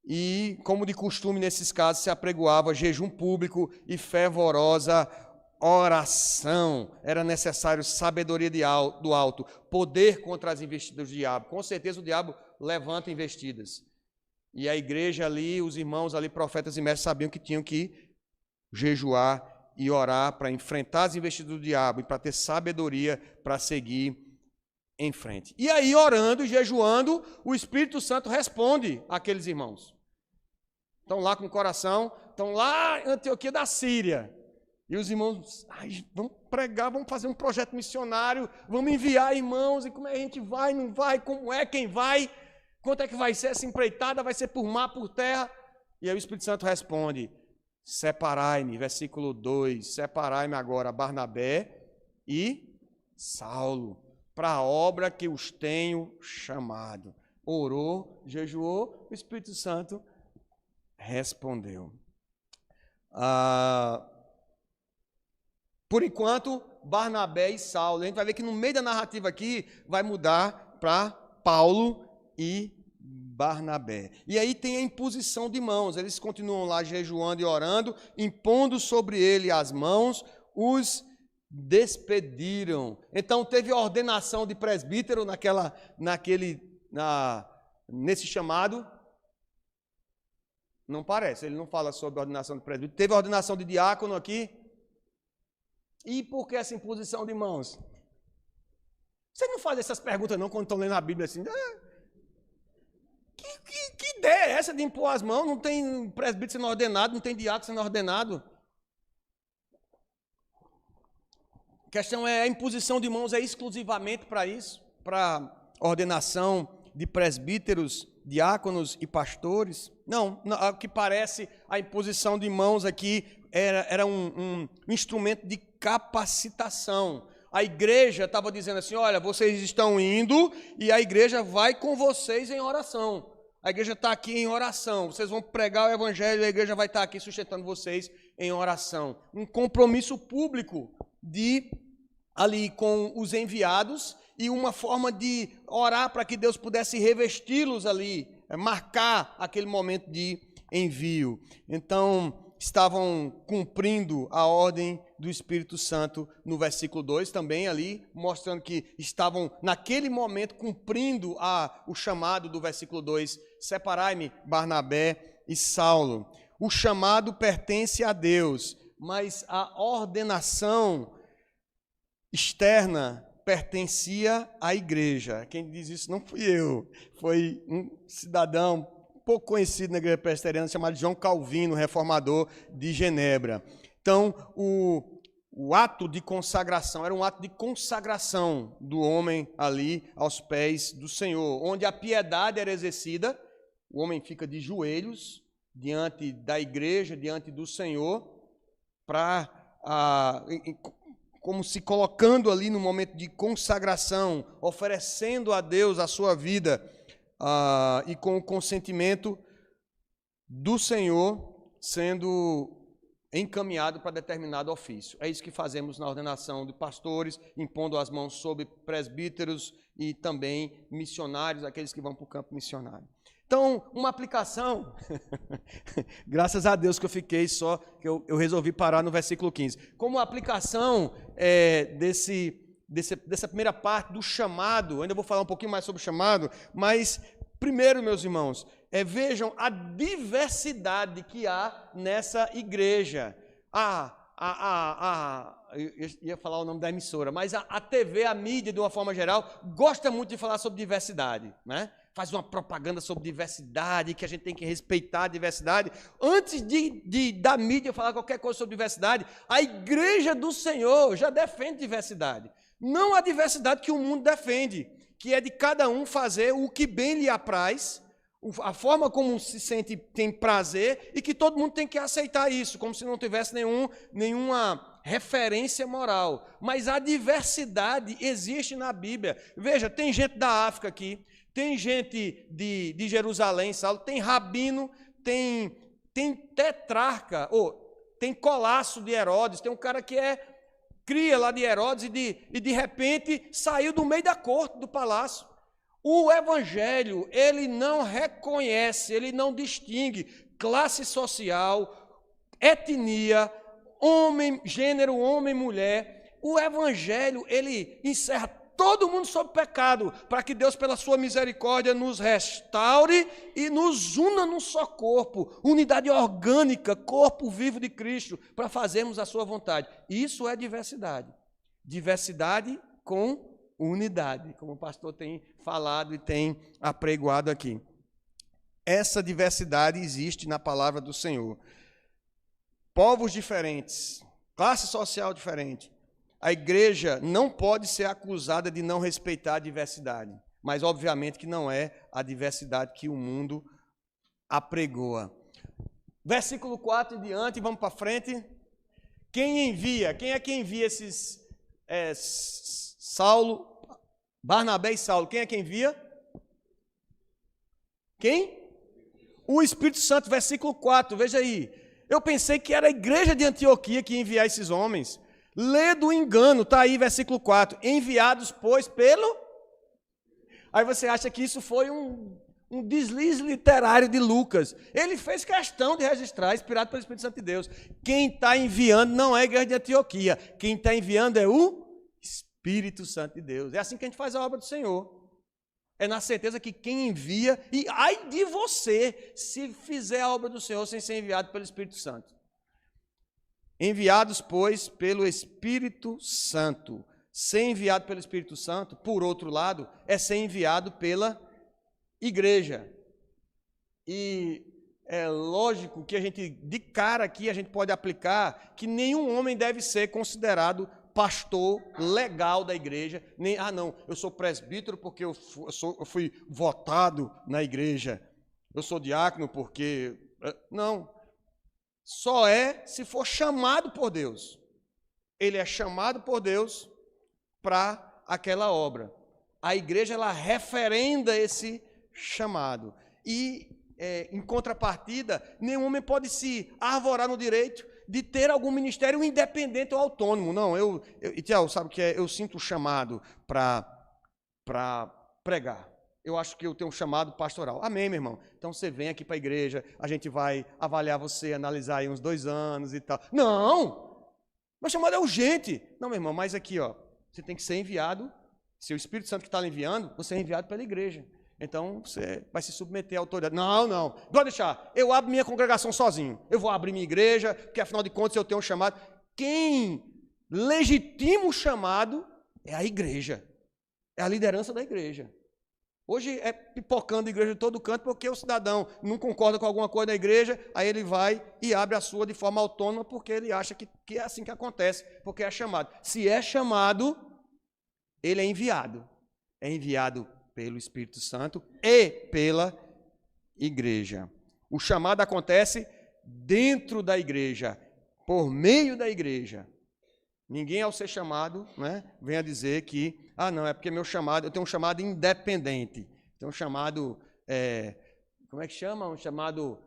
e, como de costume nesses casos, se apregoava jejum público e fervorosa oração. Era necessário sabedoria do alto, poder contra as investidas do diabo. Com certeza o diabo levanta investidas. E a igreja ali, os irmãos ali, profetas e mestres, sabiam que tinham que jejuar e orar para enfrentar as investidas do diabo e para ter sabedoria para seguir em frente. E aí, orando e jejuando, o Espírito Santo responde àqueles irmãos. Estão lá com o coração, estão lá em Antioquia da Síria. E os irmãos, vamos pregar, vamos fazer um projeto missionário, vamos enviar irmãos, e como é que a gente vai, não vai, como é, quem vai, quanto é que vai ser essa empreitada, vai ser por mar, por terra? E aí o Espírito Santo responde, separai-me, versículo 2, separai-me agora Barnabé e Saulo, para a obra que os tenho chamado. Orou, jejuou, o Espírito Santo respondeu. Por enquanto, Barnabé e Saulo. A gente vai ver que no meio da narrativa aqui vai mudar para Paulo e Barnabé. E aí tem a imposição de mãos. Eles continuam lá jejuando e orando, impondo sobre ele as mãos, os despediram. Então teve a ordenação de presbítero nesse chamado. Não parece, ele não fala sobre a ordenação de presbítero. Teve a ordenação de diácono aqui. E por que essa imposição de mãos? Você não faz essas perguntas não quando estão lendo a Bíblia assim. Que ideia é essa de impor as mãos? Não tem presbítero sendo ordenado, não tem diácono sendo ordenado. A questão é, a imposição de mãos é exclusivamente para isso? Para ordenação de presbíteros, diáconos e pastores? Não, ao que parece, a imposição de mãos aqui era um instrumento de capacitação. A igreja estava dizendo assim, olha, vocês estão indo e a igreja vai com vocês em oração. A igreja está aqui em oração, vocês vão pregar o evangelho e a igreja vai estar aqui sustentando vocês em oração. Um compromisso público ali com os enviados e uma forma de orar para que Deus pudesse revesti-los ali, marcar aquele momento de envio. Então, estavam cumprindo a ordem do Espírito Santo no versículo 2, também ali, mostrando que estavam, naquele momento, cumprindo o chamado do versículo 2, separai-me, Barnabé e Saulo. O chamado pertence a Deus, mas a ordenação externa pertencia à igreja. Quem diz isso não fui eu, foi um cidadão pouco conhecido na igreja presbiteriana, chamado João Calvino, reformador de Genebra. Então, o ato de consagração era um ato de consagração do homem ali aos pés do Senhor, onde a piedade era exercida, o homem fica de joelhos diante da igreja, diante do Senhor, como se colocando ali no momento de consagração, oferecendo a Deus a sua vida, e com o consentimento do Senhor sendo encaminhado para determinado ofício. É isso que fazemos na ordenação de pastores, impondo as mãos sobre presbíteros e também missionários, aqueles que vão para o campo missionário. Então, uma aplicação, graças a Deus que eu fiquei só, que eu resolvi parar no versículo 15. Como aplicação dessa primeira parte do chamado, ainda vou falar um pouquinho mais sobre o chamado, mas primeiro, meus irmãos, vejam a diversidade que há nessa igreja. Eu ia falar o nome da emissora, mas a TV, a mídia, de uma forma geral, gosta muito de falar sobre diversidade, né? Faz uma propaganda sobre diversidade, que a gente tem que respeitar a diversidade. Antes da mídia falar qualquer coisa sobre diversidade, a igreja do Senhor já defende diversidade. Não a diversidade que o mundo defende, que é de cada um fazer o que bem lhe apraz, a forma como se sente, tem prazer, e que todo mundo tem que aceitar isso, como se não tivesse nenhuma referência moral. Mas a diversidade existe na Bíblia. Veja, tem gente da África aqui, tem gente de Jerusalém, Saulo, tem rabino, tem tetrarca, tem colasso de Herodes, tem um cara que cria lá de Herodes e de repente saiu do meio da corte, do palácio. O evangelho, ele não reconhece, ele não distingue classe social, etnia, homem, gênero, homem, mulher. O evangelho, ele encerra todo mundo sob pecado, para que Deus, pela sua misericórdia, nos restaure e nos una num só corpo, unidade orgânica, corpo vivo de Cristo, para fazermos a sua vontade. Isso é diversidade. Diversidade com unidade, como o pastor tem falado e tem apregoado aqui. Essa diversidade existe na palavra do Senhor. Povos diferentes, classe social diferente. A igreja não pode ser acusada de não respeitar a diversidade, mas obviamente que não é a diversidade que o mundo apregoa. Versículo 4 em diante, vamos para frente. Quem envia? Quem é que envia esses Saulo, Barnabé e Saulo? Quem é que envia? Quem? O Espírito Santo, versículo 4, veja aí. Eu pensei que era a igreja de Antioquia que ia enviar esses homens. Lê do engano, está aí, versículo 4. Enviados, pois, pelo... Aí você acha que isso foi um deslize literário de Lucas. Ele fez questão de registrar, inspirado pelo Espírito Santo de Deus. Quem está enviando não é a igreja de Antioquia. Quem está enviando é o Espírito Santo de Deus. É assim que a gente faz a obra do Senhor. É na certeza que quem envia... E ai de você, se fizer a obra do Senhor sem ser enviado pelo Espírito Santo. Enviados, pois, pelo Espírito Santo. Ser enviado pelo Espírito Santo, por outro lado, é ser enviado pela igreja. E é lógico que a gente, de cara aqui, a gente pode aplicar que nenhum homem deve ser considerado pastor legal da igreja. Nem, não, eu sou presbítero porque eu fui votado na igreja. Eu sou diácono porque... Não. Só se for chamado por Deus. Ele é chamado por Deus para aquela obra. A igreja, ela referenda esse chamado. E, em contrapartida, nenhum homem pode se arvorar no direito de ter algum ministério independente ou autônomo. Não, Tiago, sabe o que é? Eu sinto o chamado para pregar. Eu acho que eu tenho um chamado pastoral. Amém, meu irmão? Então você vem aqui para a igreja, a gente vai avaliar você, analisar aí uns 2 anos e tal. Não! Meu chamado é urgente. Não, meu irmão, mas aqui, você tem que ser enviado. Se o Espírito Santo que está lhe enviando, você é enviado pela igreja. Então, você vai se submeter à autoridade. Não, pode deixar. Eu abro minha congregação sozinho. Eu vou abrir minha igreja, porque afinal de contas eu tenho um chamado. Quem legitima o chamado é a igreja. É a liderança da igreja. Hoje é pipocando a igreja de todo canto, porque o cidadão não concorda com alguma coisa da igreja, aí ele vai e abre a sua de forma autônoma, porque ele acha que é assim que acontece, porque é chamado. Se é chamado, ele é enviado. É enviado pelo Espírito Santo e pela igreja. O chamado acontece dentro da igreja, por meio da igreja. Ninguém, ao ser chamado, né, vem a dizer que, não, é porque meu chamado, eu tenho um chamado independente, tenho um chamado, como é que chama? Um chamado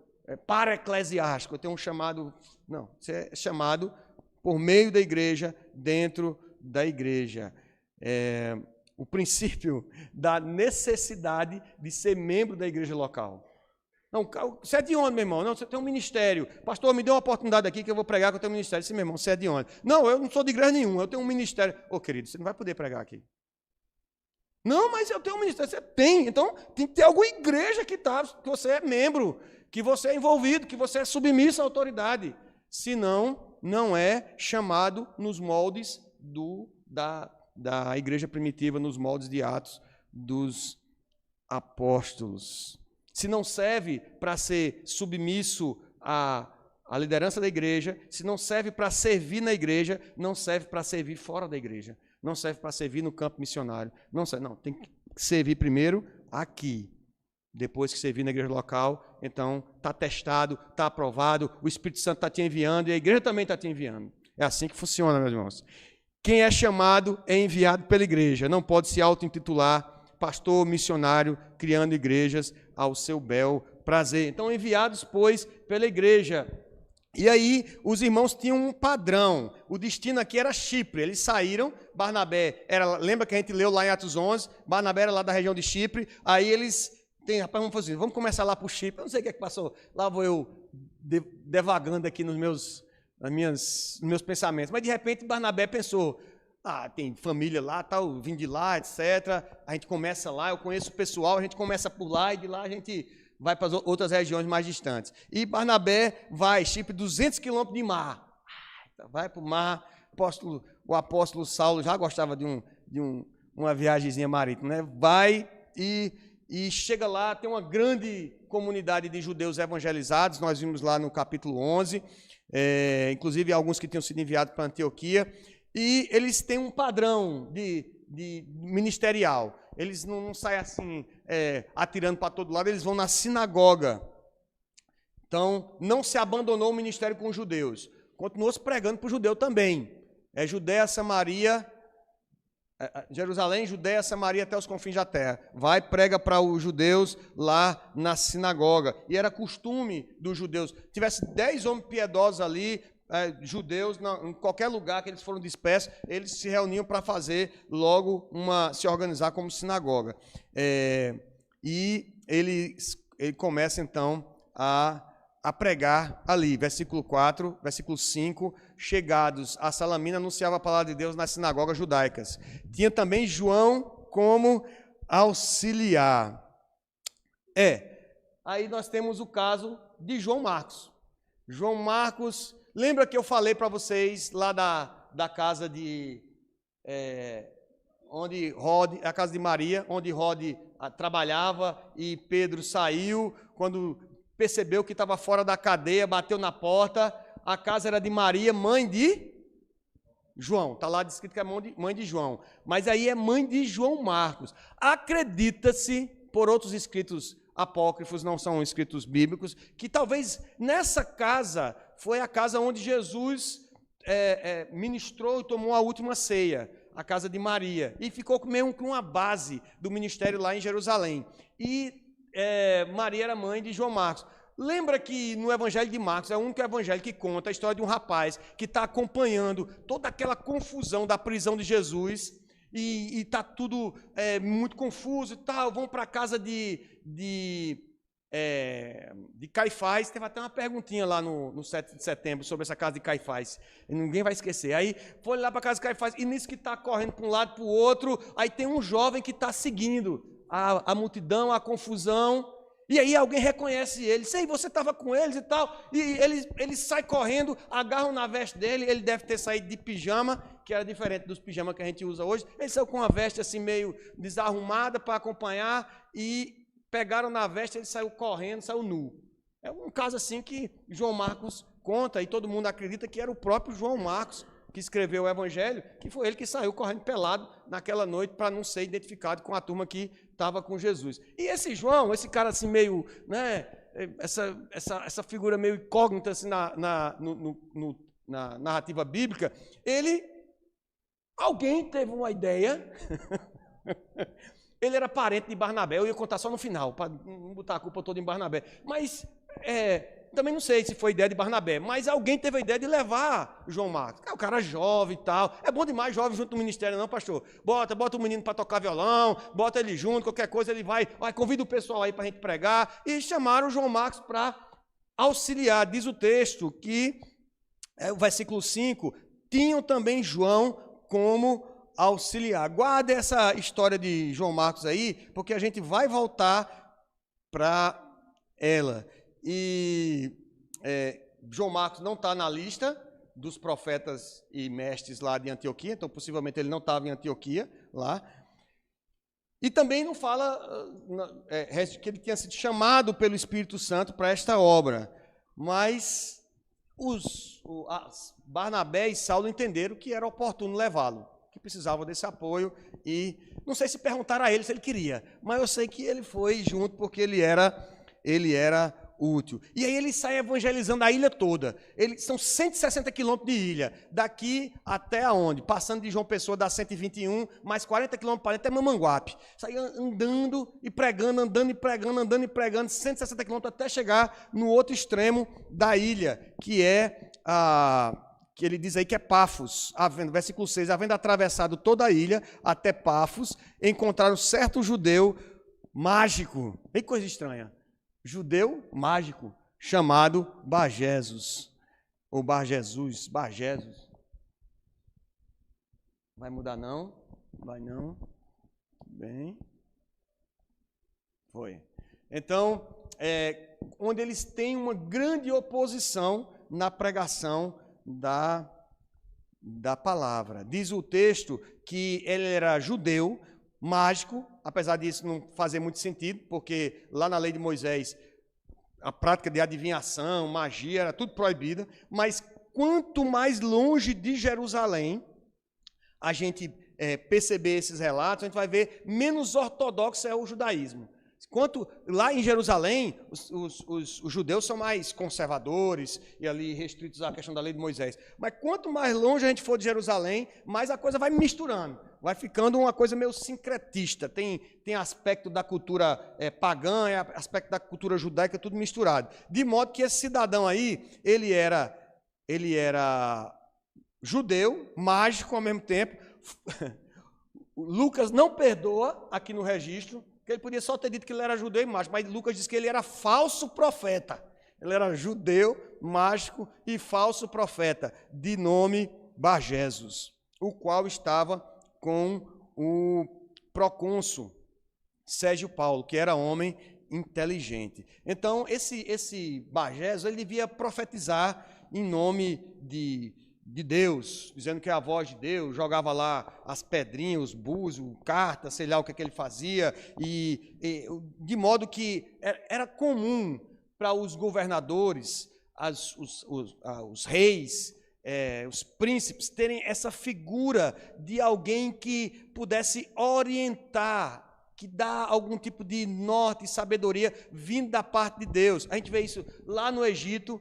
para-eclesiástico, eu tenho um chamado, não, você é chamado por meio da igreja, dentro da igreja. O princípio da necessidade de ser membro da igreja local. Não, você é de onde, meu irmão? Não, você tem um ministério. Pastor, me dê uma oportunidade aqui que eu vou pregar que eu tenho um ministério. Sim, meu irmão, você é de onde? Não, eu não sou de igreja nenhuma, eu tenho um ministério. Querido, você não vai poder pregar aqui. Não, mas eu tenho um ministério. Você tem. Então, tem que ter alguma igreja que você é membro, que você é envolvido, que você é submisso à autoridade. Senão, não é chamado nos moldes da igreja primitiva, nos moldes de Atos dos apóstolos. Se não serve para ser submisso à liderança da igreja, se não serve para servir na igreja, não serve para servir fora da igreja, não serve para servir no campo missionário, não, tem que servir primeiro aqui, depois que servir na igreja local, então está testado, está aprovado, o Espírito Santo está te enviando e a igreja também está te enviando. É assim que funciona, meus irmãos. Quem é chamado é enviado pela igreja, não pode se auto-intitular pastor missionário, criando igrejas ao seu bel prazer. Então, enviados, pois, pela igreja. E aí, os irmãos tinham um padrão. O destino aqui era Chipre. Eles saíram, Barnabé, lembra que a gente leu lá em Atos 11? Barnabé era lá da região de Chipre. Aí eles, rapaz, vamos fazer, vamos começar lá por Chipre. Eu não sei o que é que passou. Lá vou eu devagando aqui nos meus pensamentos. Mas, de repente, Barnabé pensou, tem família lá, tal, vim de lá, etc. A gente começa lá, eu conheço o pessoal, a gente começa por lá e de lá a gente vai para as outras regiões mais distantes. E Barnabé vai, Chipre, 200 quilômetros de mar. Vai para o mar, o apóstolo Saulo já gostava de uma viagemzinha marítima, né? Vai e chega lá, tem uma grande comunidade de judeus evangelizados, nós vimos lá no capítulo 11, inclusive alguns que tinham sido enviados para Antioquia, e eles têm um padrão de ministerial. Eles não saem assim, atirando para todo lado, eles vão na sinagoga. Então, não se abandonou o ministério com os judeus. Continuou se pregando para o judeu também. Judéia, Samaria, Jerusalém, Judéia, Samaria, até os confins da terra. Vai, prega para os judeus lá na sinagoga. E era costume dos judeus. Tivesse 10 homens piedosos ali, judeus, em qualquer lugar que eles foram dispersos, eles se reuniam para fazer logo se organizar como sinagoga. E ele começa então a pregar ali, versículo 4, versículo 5, chegados a Salamina, anunciava a palavra de Deus nas sinagogas judaicas. Tinha também João como auxiliar. Aí nós temos o caso de João Marcos. João Marcos, lembra que eu falei para vocês lá da casa de onde Rode, a casa de Maria, onde Rode trabalhava e Pedro saiu, quando percebeu que estava fora da cadeia, bateu na porta, a casa era de Maria, mãe de João, está lá descrito que é mãe de João, mas aí é mãe de João Marcos. Acredita-se, por outros escritos apócrifos, não são escritos bíblicos, que talvez nessa casa foi a casa onde Jesus ministrou e tomou a última ceia, a casa de Maria, e ficou meio com uma base do ministério lá em Jerusalém. E Maria era mãe de João Marcos. Lembra que no Evangelho de Marcos é o único evangelho que conta a história de um rapaz que está acompanhando toda aquela confusão da prisão de Jesus e está tudo muito confuso e tal. Vão para a casa de Caifás. Teve até uma perguntinha lá no 7 de setembro sobre essa casa de Caifás. Ninguém vai esquecer. Aí foi lá para a casa de Caifás e nisso que está correndo para um lado para o outro, aí tem um jovem que está seguindo. a multidão, a confusão, e aí alguém reconhece ele. Sei, você estava com eles e tal, e ele sai correndo, agarram na veste dele, ele deve ter saído de pijama, que era diferente dos pijamas que a gente usa hoje. Ele saiu com uma veste assim meio desarrumada para acompanhar, e pegaram na veste, ele saiu correndo, saiu nu. É um caso assim que João Marcos conta, e todo mundo acredita que era o próprio João Marcos que escreveu o Evangelho, que foi ele que saiu correndo pelado naquela noite para não ser identificado com a turma que estava com Jesus. E esse João, esse cara assim meio, né, essa figura meio incógnita assim na narrativa bíblica, alguém teve uma ideia. Ele era parente de Barnabé, eu ia contar só no final, para não botar a culpa toda em Barnabé, mas também não sei se foi ideia de Barnabé, mas alguém teve a ideia de levar João Marcos. O cara jovem e tal, é bom demais jovem junto no ministério, não, pastor? Bota o menino para tocar violão, bota ele junto, qualquer coisa ele vai, convida o pessoal aí para a gente pregar, e chamaram o João Marcos para auxiliar. Diz o texto que, o versículo 5, tinham também João como auxiliar. Guarda essa história de João Marcos aí, porque a gente vai voltar para ela. E João Marcos não está na lista dos profetas e mestres lá de Antioquia, então possivelmente ele não estava em Antioquia lá. E também não fala que ele tinha sido chamado pelo Espírito Santo para esta obra, mas Barnabé e Saulo entenderam que era oportuno levá-lo, que precisava desse apoio, e não sei se perguntaram a ele se ele queria, mas eu sei que ele foi junto porque ele era útil. E aí ele sai evangelizando a ilha toda. São 160 quilômetros de ilha, daqui até aonde? Passando de João Pessoa, dá 121, mais 40 quilômetros para até Mamanguape. Sai andando e pregando, andando e pregando, 160 quilômetros até chegar no outro extremo da ilha, que que ele diz aí que é Pafos, versículo 6, havendo atravessado toda a ilha até Pafos, encontraram certo judeu mágico, que coisa estranha, judeu mágico, chamado Barjesus, ou Barjesus. Vai mudar não? Vai não? Bem, foi. Então, onde eles têm uma grande oposição na pregação da palavra. Diz o texto que ele era judeu, mágico, apesar disso não fazer muito sentido, porque lá na lei de Moisés a prática de adivinhação, magia, era tudo proibida, mas quanto mais longe de Jerusalém a gente perceber esses relatos, a gente vai ver menos ortodoxo é o judaísmo. Quanto lá em Jerusalém, os judeus são mais conservadores e ali restritos à questão da lei de Moisés. Mas quanto mais longe a gente for de Jerusalém, mais a coisa vai misturando. Vai ficando uma coisa meio sincretista. Tem aspecto da cultura pagã, aspecto da cultura judaica, tudo misturado. De modo que esse cidadão aí, ele era judeu, mágico ao mesmo tempo. Lucas não perdoa aqui no registro, que ele podia só ter dito que ele era judeu e mágico, mas Lucas diz que ele era falso profeta. Ele era judeu, mágico e falso profeta, de nome Barjesus, o qual estava com o procônsul Sérgio Paulo, que era homem inteligente. Então, esse Barjesus, ele devia profetizar em nome de Deus, dizendo que é a voz de Deus, jogava lá as pedrinhas, os búzios, cartas, sei lá o que ele fazia, e de modo que era comum para os governadores, os reis, os príncipes, terem essa figura de alguém que pudesse orientar, que dá algum tipo de norte e sabedoria vindo da parte de Deus. A gente vê isso lá no Egito,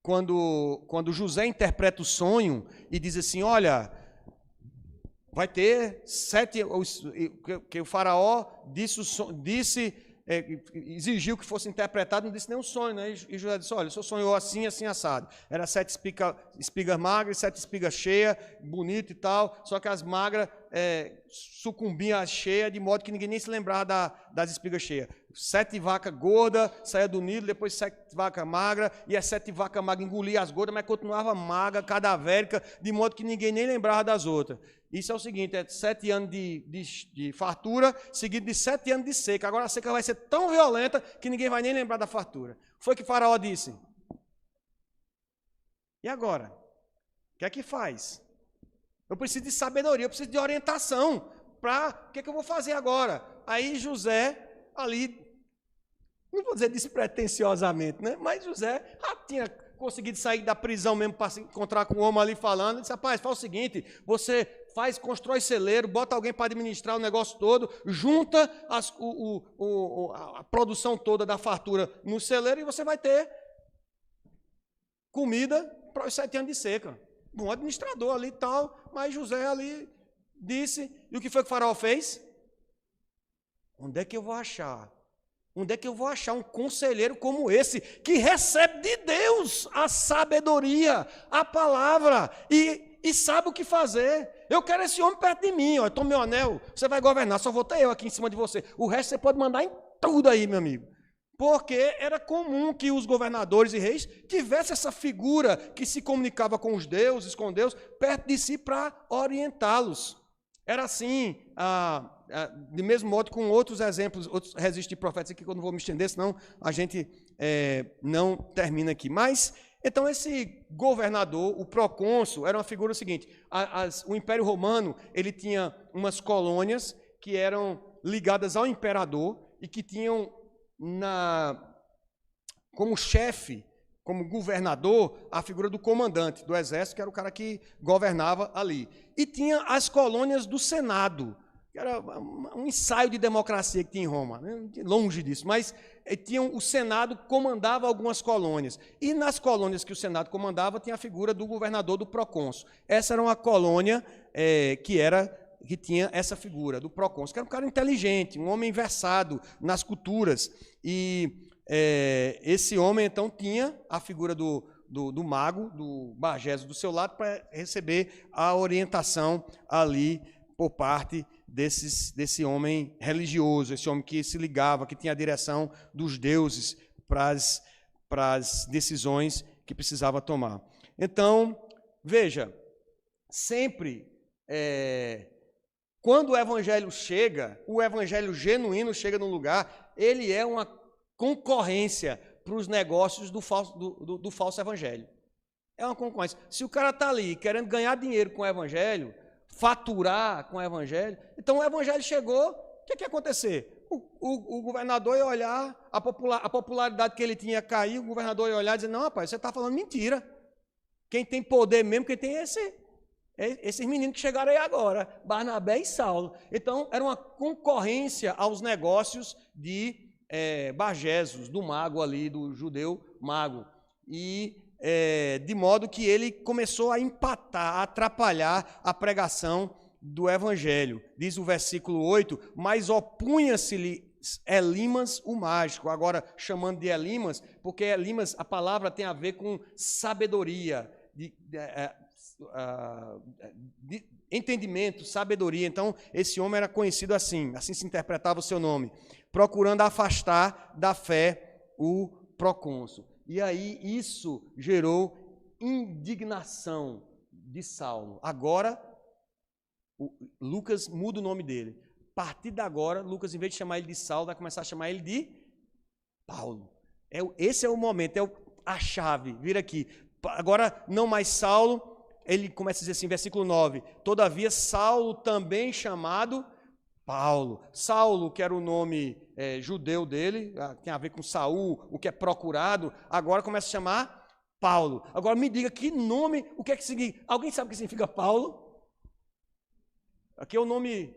quando José interpreta o sonho e diz assim, olha, vai ter 7, que o faraó exigiu que fosse interpretado, não disse nenhum sonho, né? E José disse, olha, o senhor sonhou assim, assim, assado. Era 7 espigas magras, 7 espigas cheias, bonito e tal, só que as magras sucumbia cheia, de modo que ninguém nem se lembrava das espigas cheias. 7 vacas gordas saía do Nilo, depois 7 vacas magras, e as 7 vacas magras engoliam as gordas, mas continuava magra, cadavérica, de modo que ninguém nem lembrava das outras. Isso é o seguinte, 7 anos de fartura, seguido de 7 anos de seca. Agora a seca vai ser tão violenta que ninguém vai nem lembrar da fartura. Foi que Faraó disse. E agora? O que é que faz? Eu preciso de sabedoria, eu preciso de orientação para o que é que eu vou fazer agora. Aí José, ali, não vou dizer despretensiosamente, né? Mas José já tinha conseguido sair da prisão mesmo para se encontrar com o homem ali falando. Ele disse, rapaz, faz o seguinte, você constrói celeiro, bota alguém para administrar o negócio todo, junta a produção toda da fartura no celeiro e você vai ter comida para os 7 anos de seca. Um administrador ali e tal, mas José ali disse, e o que foi que o Faraó fez? Onde é que eu vou achar? Onde é que eu vou achar um conselheiro como esse, que recebe de Deus a sabedoria, a palavra, e sabe o que fazer? Eu quero esse homem perto de mim, ó, toma meu anel, você vai governar, só vou ter eu aqui em cima de você. O resto você pode mandar em tudo aí, meu amigo. Porque era comum que os governadores e reis tivessem essa figura que se comunicava com os deuses, com Deus, perto de si para orientá-los. Era assim, de mesmo modo com outros exemplos, outros registros de profetas aqui que eu não vou me estender, senão a gente não termina aqui. Mas, então esse governador, o procônsul, era uma figura seguinte, o Império Romano, ele tinha umas colônias que eram ligadas ao imperador e que tinham como chefe, como governador, a figura do comandante do exército, que era o cara que governava ali. E tinha as colônias do Senado, que era um ensaio de democracia que tinha em Roma, né? Longe disso, mas o Senado comandava algumas colônias. E nas colônias que o Senado comandava, tinha a figura do governador do procônsul. Essa era uma colônia que tinha essa figura do procônsul, que era um cara inteligente, um homem versado nas culturas. E esse homem, então, tinha a figura do mago, do Bargeso, do seu lado, para receber a orientação ali por parte desse homem religioso, esse homem que se ligava, que tinha a direção dos deuses para as decisões que precisava tomar. Então, veja, sempre... quando o evangelho chega, o evangelho genuíno chega num lugar, ele é uma concorrência para os negócios do falso evangelho. É uma concorrência. Se o cara está ali querendo ganhar dinheiro com o evangelho, faturar com o evangelho, então o evangelho chegou, o que ia acontecer? O governador ia olhar, a popularidade que ele tinha ia cair, o governador ia olhar e dizer, não, rapaz, você está falando mentira. Quem tem poder mesmo, quem tem esses meninos que chegaram aí agora, Barnabé e Saulo. Então, era uma concorrência aos negócios de Bargesos, do mago ali, do judeu mago. E de modo que ele começou a empatar, a atrapalhar a pregação do evangelho. Diz o versículo 8, mas opunha-se-lhe Elimas o mágico, agora chamando de Elimas, porque Elimas, a palavra tem a ver com sabedoria, de entendimento, sabedoria. Então, esse homem era conhecido assim se interpretava o seu nome, procurando afastar da fé o procônsul. E aí isso gerou indignação de Saulo. Agora, Lucas muda o nome dele. A partir de agora, Lucas, em vez de chamar ele de Saulo, vai começar a chamar ele de Paulo. Esse é o momento, a chave. Vira aqui. Agora, não mais Saulo. Ele começa a dizer assim, versículo 9, todavia Saulo também chamado Paulo. Saulo, que era o nome judeu dele, tem a ver com Saul, o que é procurado, agora começa a chamar Paulo. Agora me diga que nome, o que é que significa? Alguém sabe o que significa Paulo? Aqui é o nome...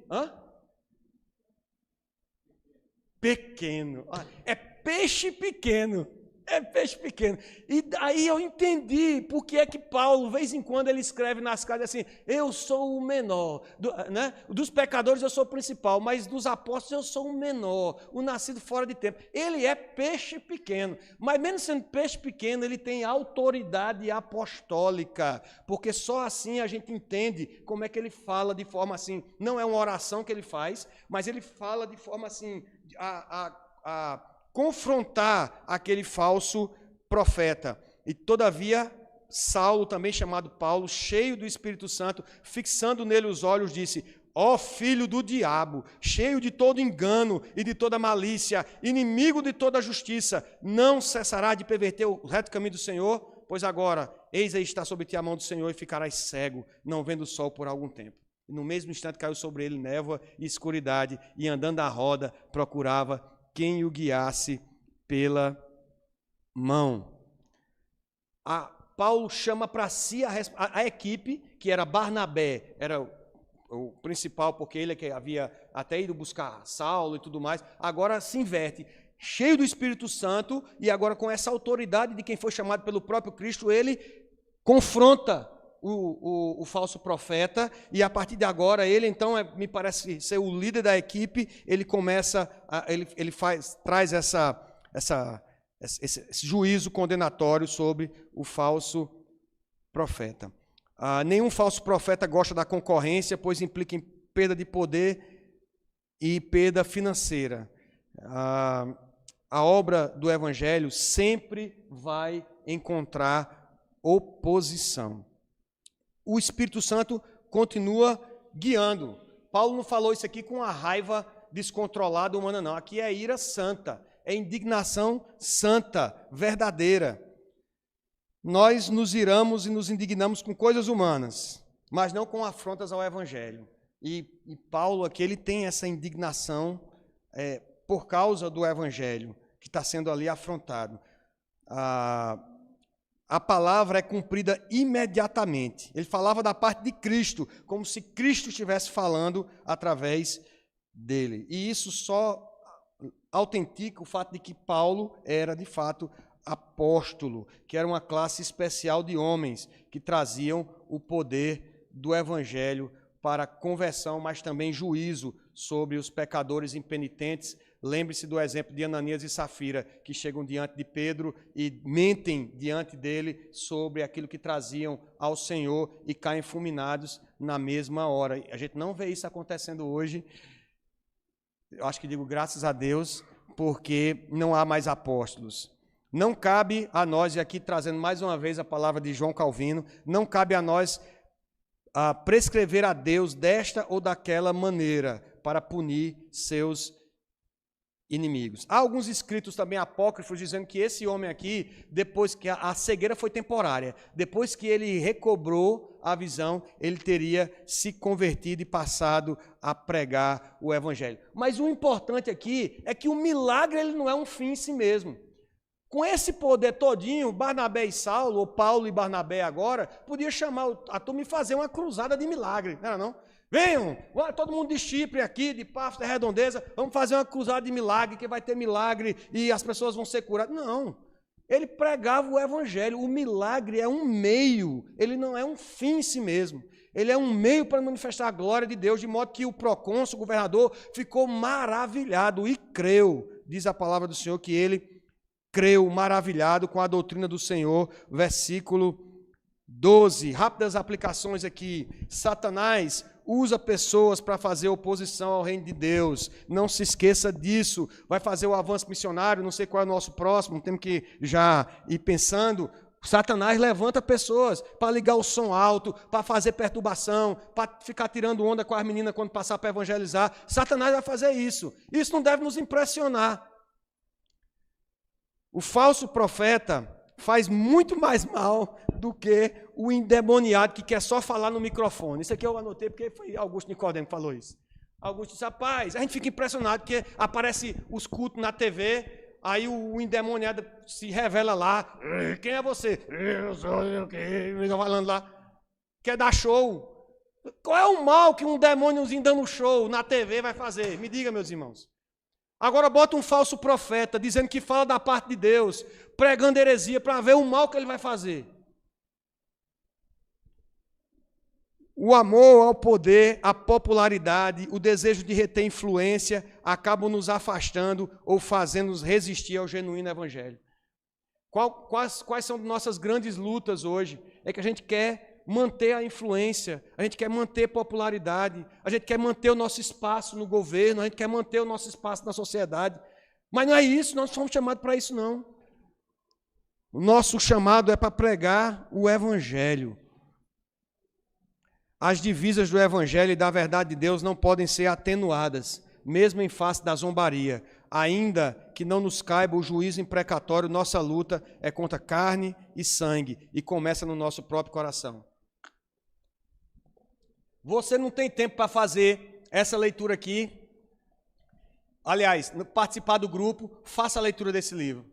Pequeno. É peixe pequeno. É peixe pequeno. E daí eu entendi por que é que Paulo, de vez em quando, ele escreve nas cartas assim, eu sou o menor, né? Dos pecadores eu sou o principal, mas dos apóstolos eu sou o menor, o nascido fora de tempo. Ele é peixe pequeno, mas mesmo sendo peixe pequeno, ele tem autoridade apostólica, porque só assim a gente entende como é que ele fala de forma assim, não é uma oração que ele faz, mas ele fala de forma assim, a confrontar aquele falso profeta. E, todavia, Saulo, também chamado Paulo, cheio do Espírito Santo, fixando nele os olhos, disse, ó filho do diabo, cheio de todo engano e de toda malícia, inimigo de toda justiça, não cessará de perverter o reto caminho do Senhor? Pois agora, eis aí está sobre ti a mão do Senhor e ficarás cego, não vendo o sol por algum tempo. E no mesmo instante caiu sobre ele névoa e escuridade, e andando à roda, procurava quem o guiasse pela mão. Paulo chama para si a equipe, que era Barnabé, era o principal, porque ele é que havia até ido buscar Saulo e tudo mais, agora se inverte, cheio do Espírito Santo, e agora com essa autoridade de quem foi chamado pelo próprio Cristo, ele confronta o falso profeta, e a partir de agora ele então me parece ser o líder da equipe. Ele começa traz esse juízo condenatório sobre o falso profeta. Nenhum falso profeta gosta da concorrência, pois implica em perda de poder e perda financeira. A obra do Evangelho sempre vai encontrar oposição. O Espírito Santo continua guiando. Paulo não falou isso aqui com a raiva descontrolada humana, não. Aqui é ira santa, é indignação santa, verdadeira. Nós nos iramos e nos indignamos com coisas humanas, mas não com afrontas ao Evangelho. E Paulo aqui, ele tem essa indignação por causa do Evangelho, que está sendo ali afrontado. A palavra é cumprida imediatamente. Ele falava da parte de Cristo, como se Cristo estivesse falando através dele. E isso só autentica o fato de que Paulo era, de fato, apóstolo, que era uma classe especial de homens que traziam o poder do Evangelho para conversão, mas também juízo sobre os pecadores impenitentes. Lembre-se do exemplo de Ananias e Safira, que chegam diante de Pedro e mentem diante dele sobre aquilo que traziam ao Senhor e caem fulminados na mesma hora. A gente não vê isso acontecendo hoje. Eu acho que digo graças a Deus, porque não há mais apóstolos. Não cabe a nós, e aqui trazendo mais uma vez a palavra de João Calvino, não cabe a nós prescrever a Deus desta ou daquela maneira para punir seus inimigos. Há alguns escritos também apócrifos dizendo que esse homem aqui, depois que a cegueira foi temporária, depois que ele recobrou a visão, ele teria se convertido e passado a pregar o Evangelho. Mas o importante aqui é que o milagre ele não é um fim em si mesmo. Com esse poder todinho, Barnabé e Saulo, ou Paulo e Barnabé agora, podia chamar a turma e fazer uma cruzada de milagre, não era não? Venham, todo mundo de Chipre aqui, de Pafos, da Redondeza, vamos fazer uma cruzada de milagre, que vai ter milagre e as pessoas vão ser curadas. Não, ele pregava o Evangelho. O milagre é um meio, ele não é um fim em si mesmo. Ele é um meio para manifestar a glória de Deus, de modo que o procônsul, o governador, ficou maravilhado e creu. Diz a palavra do Senhor que ele creu maravilhado com a doutrina do Senhor. Versículo 12, rápidas aplicações aqui. Satanás usa pessoas para fazer oposição ao reino de Deus. Não se esqueça disso. Vai fazer o avanço missionário, não sei qual é o nosso próximo, temos que já ir pensando. Satanás levanta pessoas para ligar o som alto, para fazer perturbação, para ficar tirando onda com as meninas quando passar para evangelizar. Satanás vai fazer isso. Isso não deve nos impressionar. O falso profeta faz muito mais mal do que o endemoniado que quer só falar no microfone. Isso aqui eu anotei porque foi Augusto Nicodemo que falou isso. Augusto disse, rapaz, a gente fica impressionado porque aparece os cultos na TV, aí o endemoniado se revela lá. Quem é você? Eu sou eu que falando lá. Quer dar show. Qual é o mal que um demôniozinho dando show na TV vai fazer? Me diga, meus irmãos. Agora bota um falso profeta, dizendo que fala da parte de Deus, pregando heresia para ver o mal que ele vai fazer. O amor ao poder, a popularidade, o desejo de reter influência, acabam nos afastando ou fazendo-nos resistir ao genuíno evangelho. Quais são nossas grandes lutas hoje? É que a gente quer manter a influência, a gente quer manter popularidade, a gente quer manter o nosso espaço no governo, a gente quer manter o nosso espaço na sociedade. Mas não é isso, nós não somos chamados para isso, não. O nosso chamado é para pregar o evangelho. As divisas do evangelho e da verdade de Deus não podem ser atenuadas, mesmo em face da zombaria. Ainda que não nos caiba o juízo imprecatório, nossa luta é contra carne e sangue e começa no nosso próprio coração. Você não tem tempo para fazer essa leitura aqui. Aliás, participar do grupo, faça a leitura desse livro.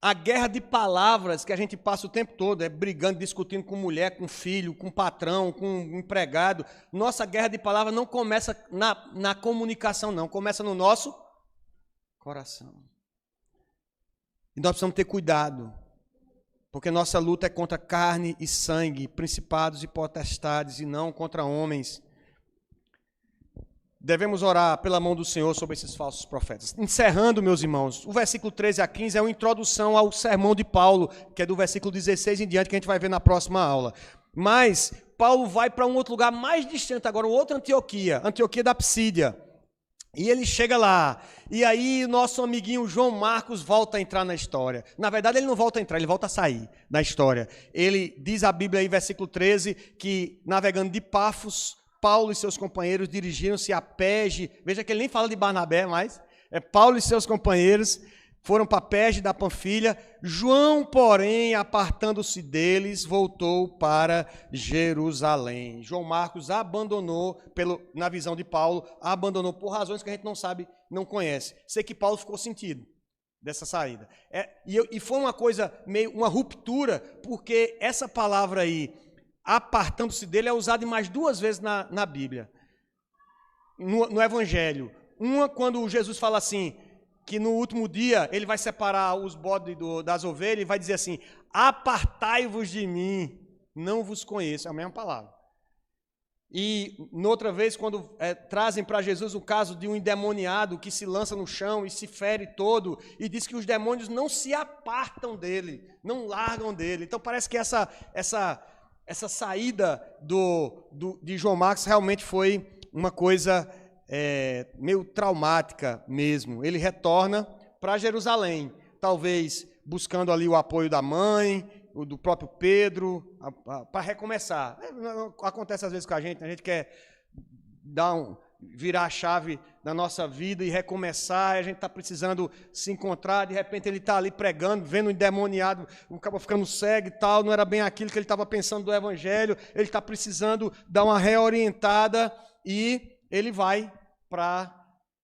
A guerra de palavras que a gente passa o tempo todo, é brigando, discutindo com mulher, com filho, com patrão, com empregado. Nossa guerra de palavras não começa na comunicação, não. Começa no nosso coração. E nós precisamos ter cuidado, porque nossa luta é contra carne e sangue, principados e potestades, e não contra homens. Devemos orar pela mão do Senhor sobre esses falsos profetas. Encerrando, meus irmãos, o versículo 13 a 15 é uma introdução ao sermão de Paulo, que é do versículo 16 em diante, que a gente vai ver na próxima aula. Mas Paulo vai para um outro lugar mais distante agora, outra Antioquia, Antioquia da Psídia. E ele chega lá, e aí o nosso amiguinho João Marcos volta a entrar na história. Na verdade, ele não volta a entrar, ele volta a sair da história. Ele diz a Bíblia aí, versículo 13, que navegando de Pafos, Paulo e seus companheiros dirigiram-se a Perge. Veja que ele nem fala de Barnabé mais. É Paulo e seus companheiros foram para Perge da Panfilha. João, porém, apartando-se deles, voltou para Jerusalém. João Marcos abandonou, na visão de Paulo, abandonou por razões que a gente não sabe, não conhece. Sei que Paulo ficou sentido dessa saída. E foi uma coisa, meio uma ruptura, porque essa palavra aí, apartando-se dele, é usado mais duas vezes na Bíblia, no Evangelho. Uma, quando Jesus fala assim, que no último dia ele vai separar os bodes das ovelhas e vai dizer assim, apartai-vos de mim, não vos conheço, é a mesma palavra. E noutra vez, quando trazem para Jesus o caso de um endemoniado que se lança no chão e se fere todo, e diz que os demônios não se apartam dele, não largam dele. Então parece que essa saída de João Marcos realmente foi uma coisa meio traumática mesmo. Ele retorna para Jerusalém, talvez buscando ali o apoio da mãe, do próprio Pedro, para recomeçar. Acontece às vezes com a gente quer virar a chave da nossa vida e recomeçar, a gente está precisando se encontrar, de repente ele está ali pregando, vendo um endemoniado, o cara ficando cego e tal, não era bem aquilo que ele estava pensando do evangelho, ele está precisando dar uma reorientada e ele vai para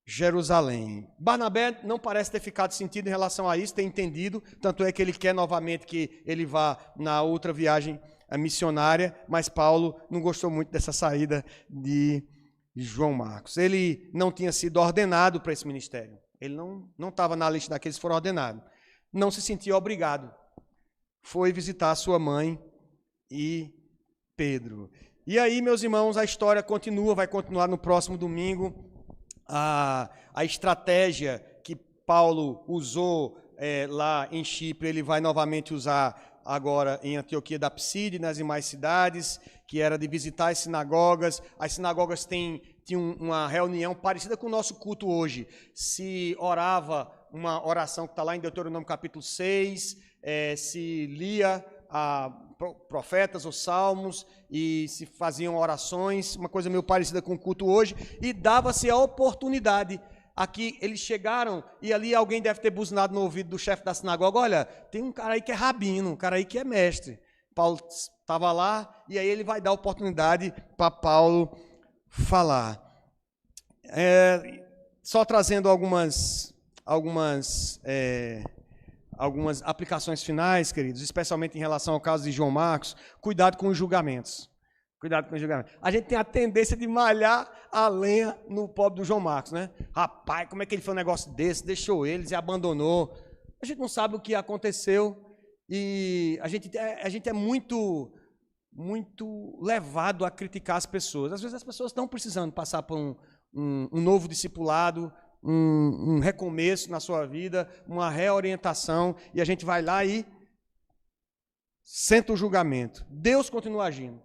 Jerusalém. Barnabé não parece ter ficado sentido em relação a isso, ter entendido, tanto é que ele quer novamente que ele vá na outra viagem missionária, mas Paulo não gostou muito dessa saída de João Marcos. Ele não tinha sido ordenado para esse ministério. Ele não estava na lista daqueles que foram ordenados. Não se sentia obrigado. Foi visitar sua mãe e Pedro. E aí, meus irmãos, a história continua, vai continuar no próximo domingo. A estratégia que Paulo usou lá em Chipre, ele vai novamente usar agora em Antioquia da Psídia e nas demais cidades, que era de visitar as sinagogas. As sinagogas tinham uma reunião parecida com o nosso culto hoje. Se orava uma oração que está lá em Deuteronômio capítulo 6, se lia profetas ou salmos e se faziam orações, uma coisa meio parecida com o culto hoje, e dava-se a oportunidade. Aqui eles chegaram e ali alguém deve ter buzinado no ouvido do chefe da sinagoga, olha, tem um cara aí que é rabino, um cara aí que é mestre. Paulo estava lá e aí ele vai dar oportunidade para Paulo falar. Só trazendo algumas aplicações finais, queridos, especialmente em relação ao caso de João Marcos. Cuidado com os julgamentos. Cuidado com o julgamento. A gente tem a tendência de malhar a lenha no pobre do João Marcos, né? Rapaz, como é que ele fez um negócio desse? Deixou eles e abandonou. A gente não sabe o que aconteceu e a gente é muito levado a criticar as pessoas. Às vezes as pessoas estão precisando passar por um novo discipulado, um recomeço na sua vida, uma reorientação, e a gente vai lá e senta o julgamento. Deus continua agindo.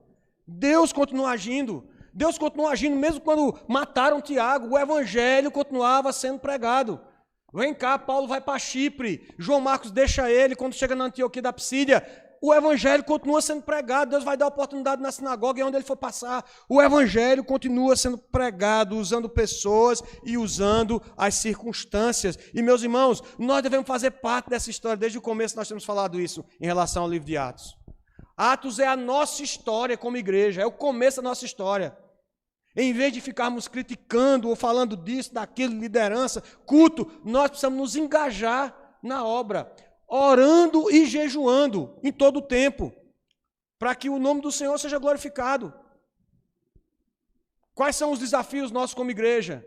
Deus continua agindo. Deus continua agindo, mesmo quando mataram Tiago, o evangelho continuava sendo pregado. Vem cá, Paulo vai para Chipre, João Marcos deixa ele, quando chega na Antioquia da Psídia, o evangelho continua sendo pregado, Deus vai dar oportunidade na sinagoga e onde ele for passar. O evangelho continua sendo pregado, usando pessoas e usando as circunstâncias. E, meus irmãos, nós devemos fazer parte dessa história. Desde o começo nós temos falado isso em relação ao livro de Atos. Atos é a nossa história como igreja, é o começo da nossa história. Em vez de ficarmos criticando ou falando disso, daquilo, liderança, culto, nós precisamos nos engajar na obra, orando e jejuando em todo o tempo, para que o nome do Senhor seja glorificado. Quais são os desafios nossos como igreja?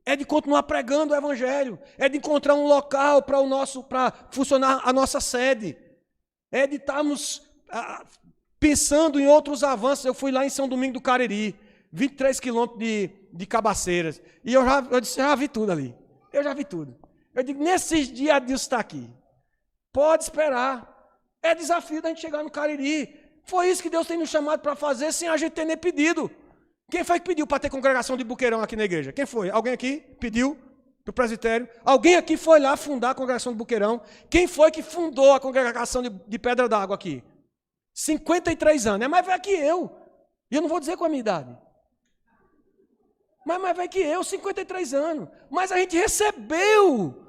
É de continuar pregando o evangelho, é de encontrar um local para funcionar a nossa sede, é de estarmos pensando em outros avanços. Eu fui lá em São Domingo do Cariri, 23 quilômetros de Cabaceiras, e eu já vi tudo ali, eu já vi tudo. Eu digo, nesses dias Deus está aqui, pode esperar, é desafio da gente chegar no Cariri. Foi isso que Deus tem nos chamado para fazer, sem a gente ter nem pedido. Quem foi que pediu para ter congregação de Buqueirão aqui na igreja? Quem foi? Alguém aqui pediu para o presbitério? Alguém aqui foi lá fundar a congregação de Buqueirão? Quem foi que fundou a congregação de Pedra d'Água aqui? 53 anos, é mais velho que eu. E eu não vou dizer com a minha idade. Mas mais velho que eu, 53 anos. Mas a gente recebeu.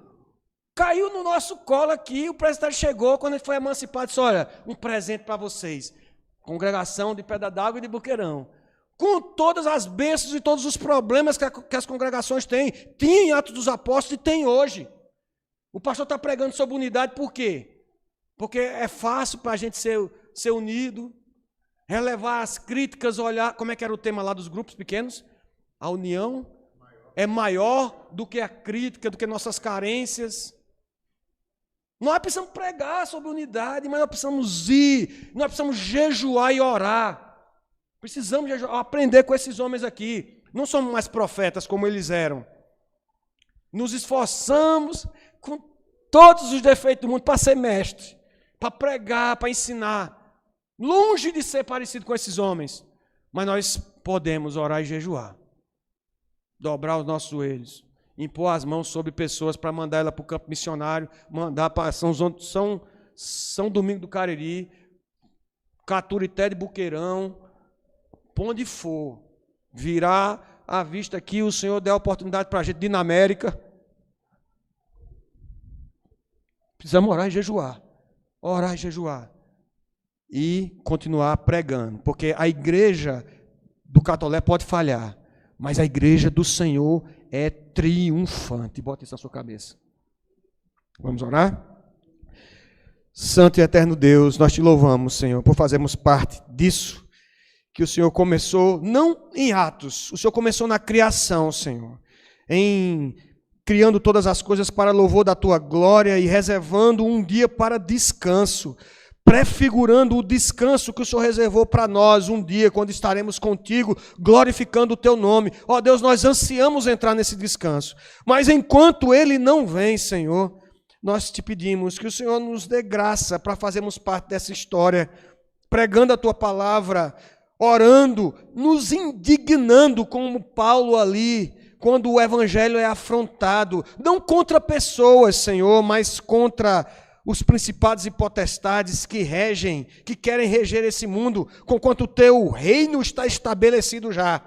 Caiu no nosso colo aqui, o presbitério chegou, quando ele foi emancipado, disse, olha, um presente para vocês. Congregação de Pedra d'Água e de Buqueirão. Com todas as bênçãos e todos os problemas que as congregações têm. Tinha em Atos dos Apóstolos e tem hoje. O pastor está pregando sobre unidade, por quê? Porque é fácil para a gente ser unido, relevar as críticas, olhar, como é que era o tema lá dos grupos pequenos? A união é maior do que a crítica, do que nossas carências. Nós precisamos pregar sobre unidade, mas nós precisamos nós precisamos jejuar e orar. Precisamos aprender com esses homens aqui. Não somos mais profetas como eles eram. Nos esforçamos com todos os defeitos do mundo para ser mestre, para pregar, para ensinar. Longe de ser parecido com esses homens. Mas nós podemos orar e jejuar. Dobrar os nossos joelhos. Impor as mãos sobre pessoas para mandar ela para o campo missionário, mandar para São Domingo do Cariri, Caturité de Buqueirão, onde for, virar a vista aqui, o Senhor der a oportunidade para a gente de ir na América. Precisamos orar e jejuar. Orar e jejuar. E continuar pregando. Porque a igreja do Catolé pode falhar, mas a igreja do Senhor é triunfante. Bota isso na sua cabeça. Vamos orar? Santo e eterno Deus, nós te louvamos, Senhor, por fazermos parte disso que o Senhor começou, não em Atos, o Senhor começou na criação, Senhor, em criando todas as coisas para louvor da Tua glória e reservando um dia para descanso, prefigurando o descanso que o Senhor reservou para nós um dia, quando estaremos contigo, glorificando o Teu nome. Ó Deus, nós ansiamos entrar nesse descanso, mas enquanto Ele não vem, Senhor, nós te pedimos que o Senhor nos dê graça para fazermos parte dessa história, pregando a Tua palavra, orando, nos indignando como Paulo ali, quando o evangelho é afrontado, não contra pessoas, Senhor, mas contra os principados e potestades que regem, que querem reger esse mundo, conquanto o teu reino está estabelecido já,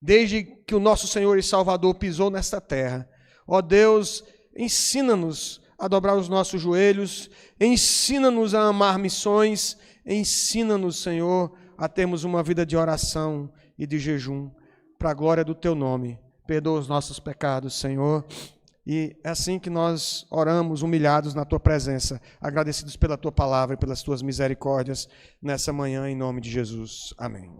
desde que o nosso Senhor e Salvador pisou nesta terra. Ó Deus, ensina-nos a dobrar os nossos joelhos, ensina-nos a amar missões, ensina-nos, Senhor, a termos uma vida de oração e de jejum, para a glória do Teu nome. Perdoa os nossos pecados, Senhor, E é assim que nós oramos, humilhados na tua presença, agradecidos pela tua palavra e pelas tuas misericórdias nessa manhã, em nome de Jesus. Amém.